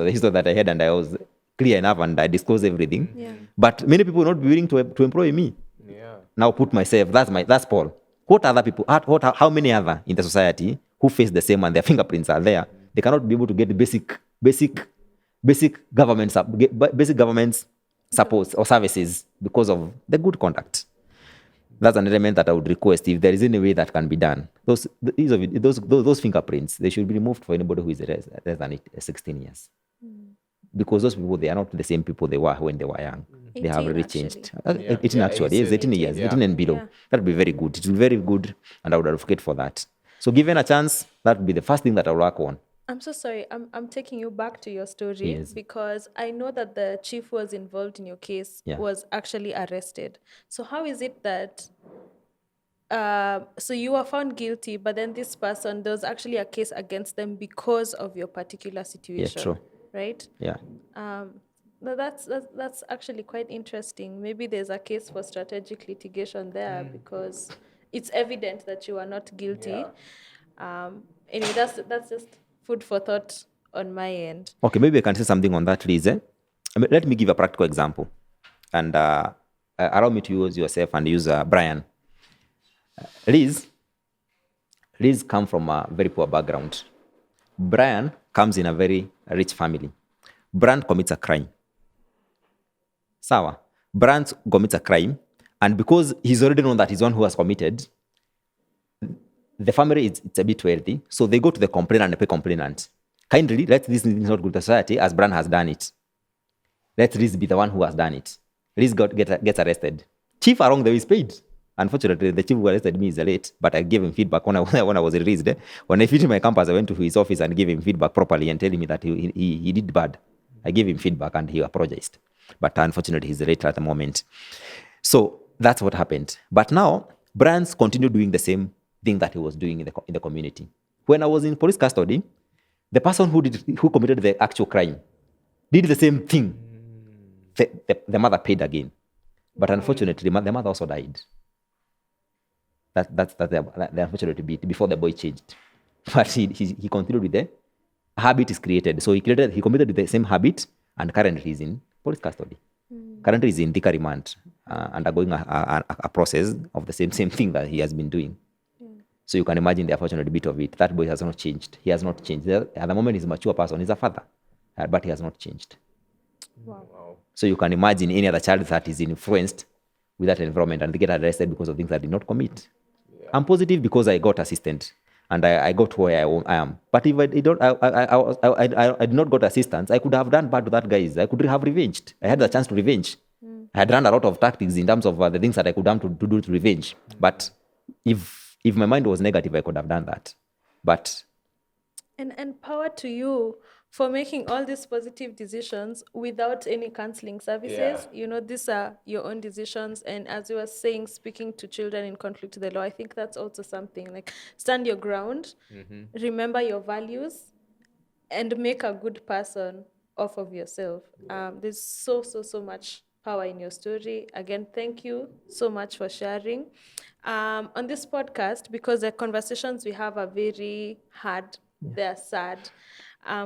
Speaker 3: the history that I had and I was clear enough and I disclosed everything.
Speaker 2: Yeah.
Speaker 3: But many people will not be willing to employ me.
Speaker 1: Yeah.
Speaker 3: Now put myself, that's Paul. What other people, how many other in the society who face the same and their fingerprints are there? They cannot be able to get basic government support or services because of the good conduct. That's an element that I would request if there is any way that can be done. Those fingerprints, they should be removed for anybody who is less than 16 years. Because those people, they are not the same people they were when they were young. They have
Speaker 2: 18
Speaker 3: really
Speaker 2: actually.
Speaker 3: changed.
Speaker 1: Yeah.
Speaker 3: 18
Speaker 1: Yeah,
Speaker 3: actually, yes, 18 years,
Speaker 1: yeah.
Speaker 3: 18 and below.
Speaker 2: Yeah.
Speaker 3: That would be very good. It would be very good, and I would advocate for that. So given a chance, that would be the first thing that I will work on.
Speaker 2: I'm so sorry. I'm taking you back to your story
Speaker 3: Yes.
Speaker 2: because I know that the chief who was involved in your case
Speaker 3: Yeah.
Speaker 2: was actually arrested. So how is it that so you were found guilty, but then this person, there was actually a case against them because of your particular situation,
Speaker 3: true.
Speaker 2: right?
Speaker 3: Yeah.
Speaker 2: That's actually quite interesting. Maybe there's a case for strategic litigation there because it's evident that you are not guilty. Anyway, that's just food for thought on my end.
Speaker 3: Okay, maybe I can say something on that, Liz. Let me give a practical example. And allow me to use yourself and use Brian. Liz comes from a very poor background. Brian comes in a very rich family. Brian commits a crime. Sawa. Brian commits a crime, and because he's already known that he's one who has committed, the family it's a bit wealthy, so they go to the complainant and pay complainant. Kindly, let this not good to society as Brian has done it. Let Liz be the one who has done it. Liz gets arrested. Chief along the way is paid. Unfortunately, the chief who arrested me is late, but I gave him feedback when I was released. When I finished my campus, I went to his office and gave him feedback properly and telling me that he did bad. I gave him feedback and he apologized. But unfortunately, he's late at the moment. So that's what happened. But now, Brian's continued doing the same thing that he was doing in the community. When I was in police custody, the person who committed the actual crime did the same thing. The mother paid again. But unfortunately, the mother also died. That's the unfortunate bit before the boy changed. But he continued with the habit is created. So he committed the same habit, and currently he's in police custody. Currently he's in Thika remand, undergoing a process of the same thing that he has been doing. So you can imagine the unfortunate bit of it. That boy has not changed. He has not changed. At the moment, he's a mature person. He's a father, but he has not changed.
Speaker 2: Wow.
Speaker 3: So you can imagine any other child that is influenced with that environment and they get arrested because of things that did not commit. Yeah. I'm positive because I got assistance and I got where I am. But if I did not got assistance, I could have done bad to that guys. I could have revenged. I had the chance to revenge. I had run a lot of tactics in terms of the things that I could have to do to revenge. But if my mind was negative, I could have done that. But
Speaker 2: and power to you for making all these positive decisions without any counseling services.
Speaker 1: Yeah.
Speaker 2: These are your own decisions. And as you were saying, speaking to children in conflict to the law, I think that's also something like stand your ground, remember your values, and make a good person off of yourself. There's so much power in your story. Again, thank you so much for sharing. On this podcast, because the conversations we have are very hard, they're sad.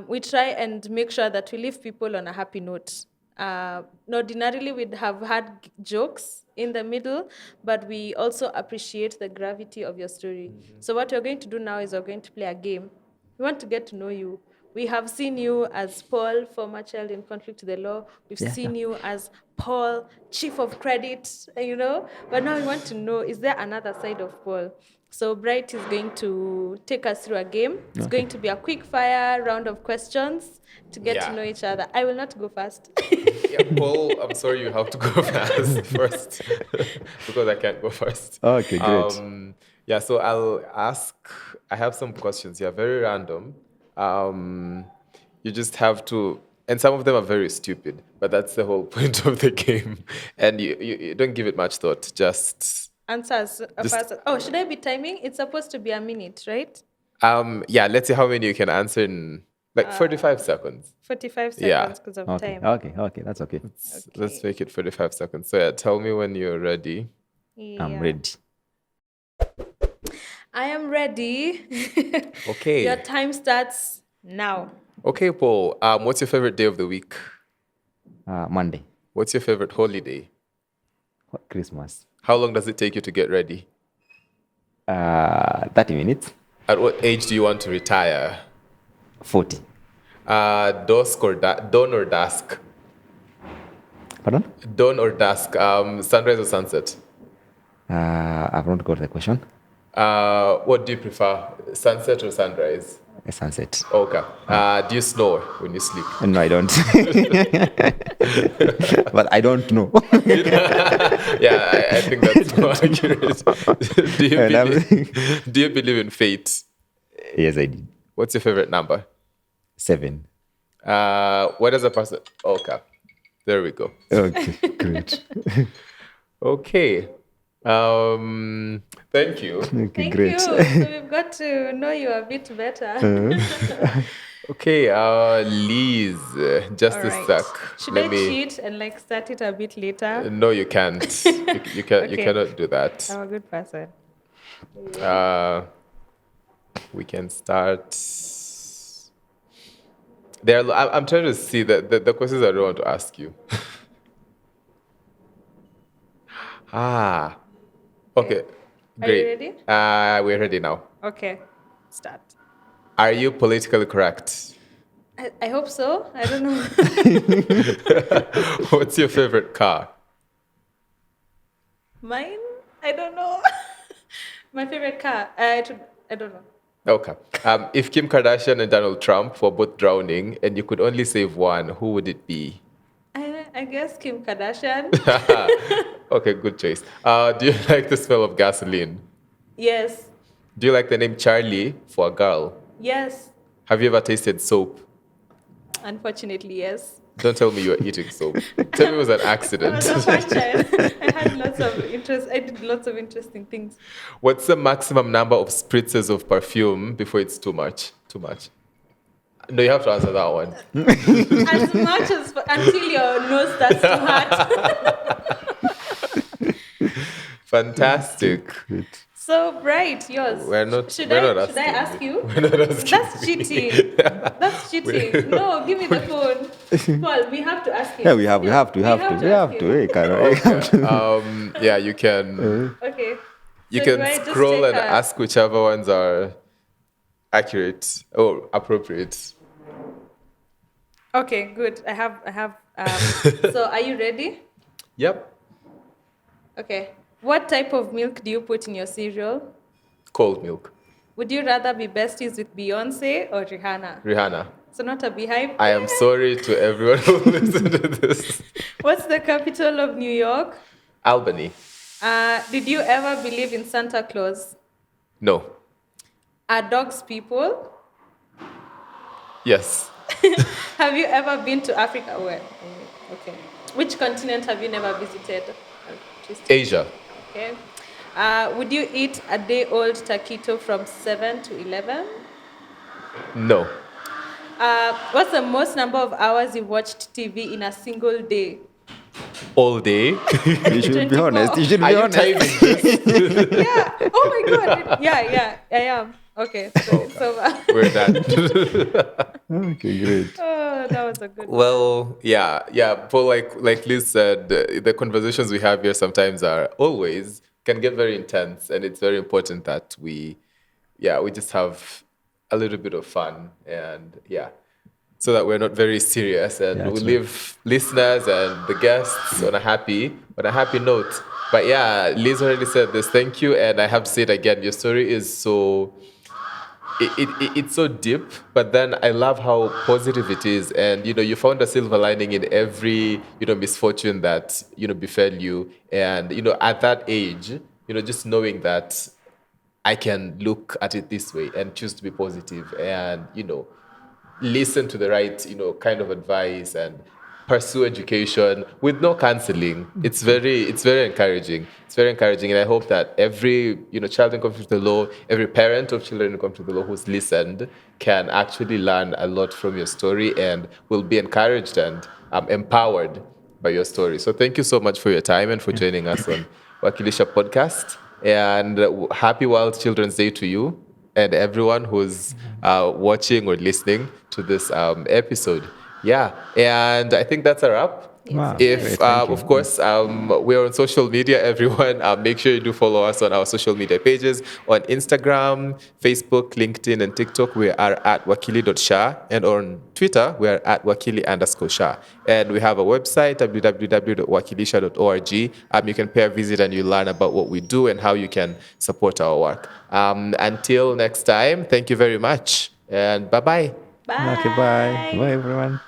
Speaker 2: We try and make sure that we leave people on a happy note. Ordinarily, we'd have had jokes in the middle, but we also appreciate the gravity of your story. So what we're going to do now is we're going to play a game. We want to get to know you. We have seen you as Paul, former child in conflict to the law. We've
Speaker 3: Yeah,
Speaker 2: seen
Speaker 3: yeah.
Speaker 2: you as Paul, chief of credit, But now we want to know, is there another side of Paul? So Bright is going to take us through a game. It's
Speaker 3: Okay.
Speaker 2: going to be a quick fire round of questions to get to
Speaker 1: Yeah.
Speaker 2: know each other. I will not go first.
Speaker 1: Yeah, Paul, I'm sorry you have to go first because I can't go first.
Speaker 3: Okay, great.
Speaker 1: Yeah, so I'll ask, I have some questions here, very random. You just have to, and some of them are very stupid, but that's the whole point of the game. And you don't give it much thought, just,
Speaker 2: Answers.
Speaker 1: Just-
Speaker 2: Oh, should I be timing? It's supposed to be a minute, right?
Speaker 1: yeah, let's see how many you can answer in like 45 seconds.
Speaker 2: 45
Speaker 1: Yeah.
Speaker 2: seconds because of
Speaker 3: Okay,
Speaker 2: time.
Speaker 3: okay, that's okay.
Speaker 1: Let's make it 45 seconds. So yeah, tell me when you're ready.
Speaker 2: Yeah.
Speaker 3: I'm ready.
Speaker 2: I am ready.
Speaker 1: Okay.
Speaker 2: Your time starts now.
Speaker 1: Okay, Paul, what's your favorite day of the week?
Speaker 3: Monday.
Speaker 1: What's your favorite holiday?
Speaker 3: Christmas.
Speaker 1: How long does it take you to get ready?
Speaker 3: 30 minutes.
Speaker 1: At what age do you want to retire?
Speaker 3: 40.
Speaker 1: Dusk or dawn or dusk?
Speaker 3: Pardon?
Speaker 1: Dawn or dusk? Sunrise or sunset?
Speaker 3: I've not got the question.
Speaker 1: What do you prefer? Sunset or sunrise?
Speaker 3: A sunset.
Speaker 1: Okay. Do you snore when you sleep?
Speaker 3: No, I don't. But I don't know.
Speaker 1: Yeah, I think that's more accurate. Do you believe in fate?
Speaker 3: Yes, I did.
Speaker 1: What's your favorite number?
Speaker 3: 7.
Speaker 1: What does a person? Okay, there we go.
Speaker 3: Okay, great.
Speaker 1: Okay. Thank you.
Speaker 3: Okay,
Speaker 2: Thank
Speaker 3: great.
Speaker 2: you. So we've got to know you a bit better.
Speaker 1: Okay, Liz, just
Speaker 2: All
Speaker 1: a
Speaker 2: right.
Speaker 1: sec.
Speaker 2: Should I cheat and start it a bit later?
Speaker 1: No, you can't. You can. You
Speaker 2: Okay.
Speaker 1: cannot do that.
Speaker 2: I'm a good person.
Speaker 1: We can start. I'm trying to see the questions I don't want to ask you. Okay.
Speaker 2: Are you
Speaker 1: Great.
Speaker 2: ready?
Speaker 1: We're ready now.
Speaker 2: Okay, start.
Speaker 1: Are you politically correct?
Speaker 2: I hope so. I don't know.
Speaker 1: What's your favorite car?
Speaker 2: Mine? I don't know. My favorite car? I don't know.
Speaker 1: Okay. If Kim Kardashian and Donald Trump were both drowning and you could only save one, who would it be?
Speaker 2: I guess Kim Kardashian.
Speaker 1: Okay, good choice. Do you like the smell of gasoline?
Speaker 2: Yes.
Speaker 1: Do you like the name Charlie for a girl?
Speaker 2: Yes.
Speaker 1: Have you ever tasted soap?
Speaker 2: Unfortunately, yes.
Speaker 1: Don't tell me you were eating soap. Tell me it was an
Speaker 2: I
Speaker 1: accident.
Speaker 2: was a fun child. I had lots of interest. I did lots of interesting things.
Speaker 1: What's the maximum number of spritzes of perfume before it's too much? Too much. No, you have to answer that one.
Speaker 2: As much as until your nose starts to hurt.
Speaker 1: Fantastic.
Speaker 2: So Bright, yours.
Speaker 1: We're not-
Speaker 2: Should
Speaker 1: we're
Speaker 2: I?
Speaker 1: not
Speaker 2: Should I
Speaker 1: asking
Speaker 2: ask you?
Speaker 1: We're not asking
Speaker 2: That's
Speaker 1: me.
Speaker 2: cheating. That's cheating. No, give me the phone. Paul, we have to ask him.
Speaker 3: Yeah, we have to.
Speaker 2: ask him.
Speaker 3: Hey, Karo, we have to.
Speaker 1: Yeah, you can.
Speaker 2: Okay.
Speaker 1: You
Speaker 2: So
Speaker 1: can
Speaker 2: do I just
Speaker 1: scroll
Speaker 2: take
Speaker 1: and ask whichever ones are accurate or appropriate.
Speaker 2: Okay, good. I have. So are you ready?
Speaker 1: Yep.
Speaker 2: Okay. What type of milk do you put in your cereal?
Speaker 1: Cold milk.
Speaker 2: Would you rather be besties with Beyonce or Rihanna?
Speaker 1: Rihanna.
Speaker 2: So not a beehive.
Speaker 1: I am sorry to everyone who listened to this.
Speaker 2: What's the capital of New York?
Speaker 1: Albany.
Speaker 2: Did you ever believe in Santa Claus?
Speaker 1: No.
Speaker 2: Are dogs people?
Speaker 1: Yes.
Speaker 2: Have you ever been to Africa? Where? Okay. Which continent have you never visited?
Speaker 1: Asia.
Speaker 2: Okay. Would you eat a day-old taquito from 7 to 11?
Speaker 1: No.
Speaker 2: What's the most number of hours you've watched TV in a single day?
Speaker 1: All day.
Speaker 3: You should be
Speaker 2: 24.
Speaker 3: honest. You should
Speaker 1: Are
Speaker 3: be
Speaker 1: you
Speaker 3: honest.
Speaker 1: timing this?
Speaker 2: Yeah. Oh my God. Yeah, I am. Okay. So it's over.
Speaker 1: We're done.
Speaker 3: Okay, great.
Speaker 2: Oh, that was a good one.
Speaker 1: Well, yeah. But like Liz said, the conversations we have here sometimes can get very intense, and it's very important that we just have a little bit of fun, and so that we're not very serious, and
Speaker 3: That's
Speaker 1: we
Speaker 3: right.
Speaker 1: leave listeners and the guests on a happy note. But yeah, Liz already said this. Thank you, and I have to say it again. Your story is so it's so deep, but then I love how positive it is. And, you found a silver lining in every, misfortune that, befell you. And, at that age, just knowing that I can look at it this way and choose to be positive and, listen to the right, kind of advice and pursue education with no counseling. It's very encouraging. It's very encouraging, and I hope that every child in conflict with the law, every parent of children in conflict with the law who's listened can actually learn a lot from your story and will be encouraged and empowered by your story. So thank you so much for your time and for joining us on Wakili.sha Podcast. And happy World Children's Day to you and everyone who's watching or listening to this episode. Yeah, and I think that's a wrap.
Speaker 3: Wow,
Speaker 1: If,
Speaker 3: great, thank you.
Speaker 1: of course, we're on social media, everyone, make sure you do follow us on our social media pages on Instagram, Facebook, LinkedIn, and TikTok. We are at Wakili.sha, and on Twitter, we are at Wakili_sha. And we have a website, www.Wakili.sha.org. You can pay a visit and you learn about what we do and how you can support our work. Until next time, thank you very much, and bye-bye.
Speaker 2: Bye.
Speaker 3: Okay, bye. Bye, everyone.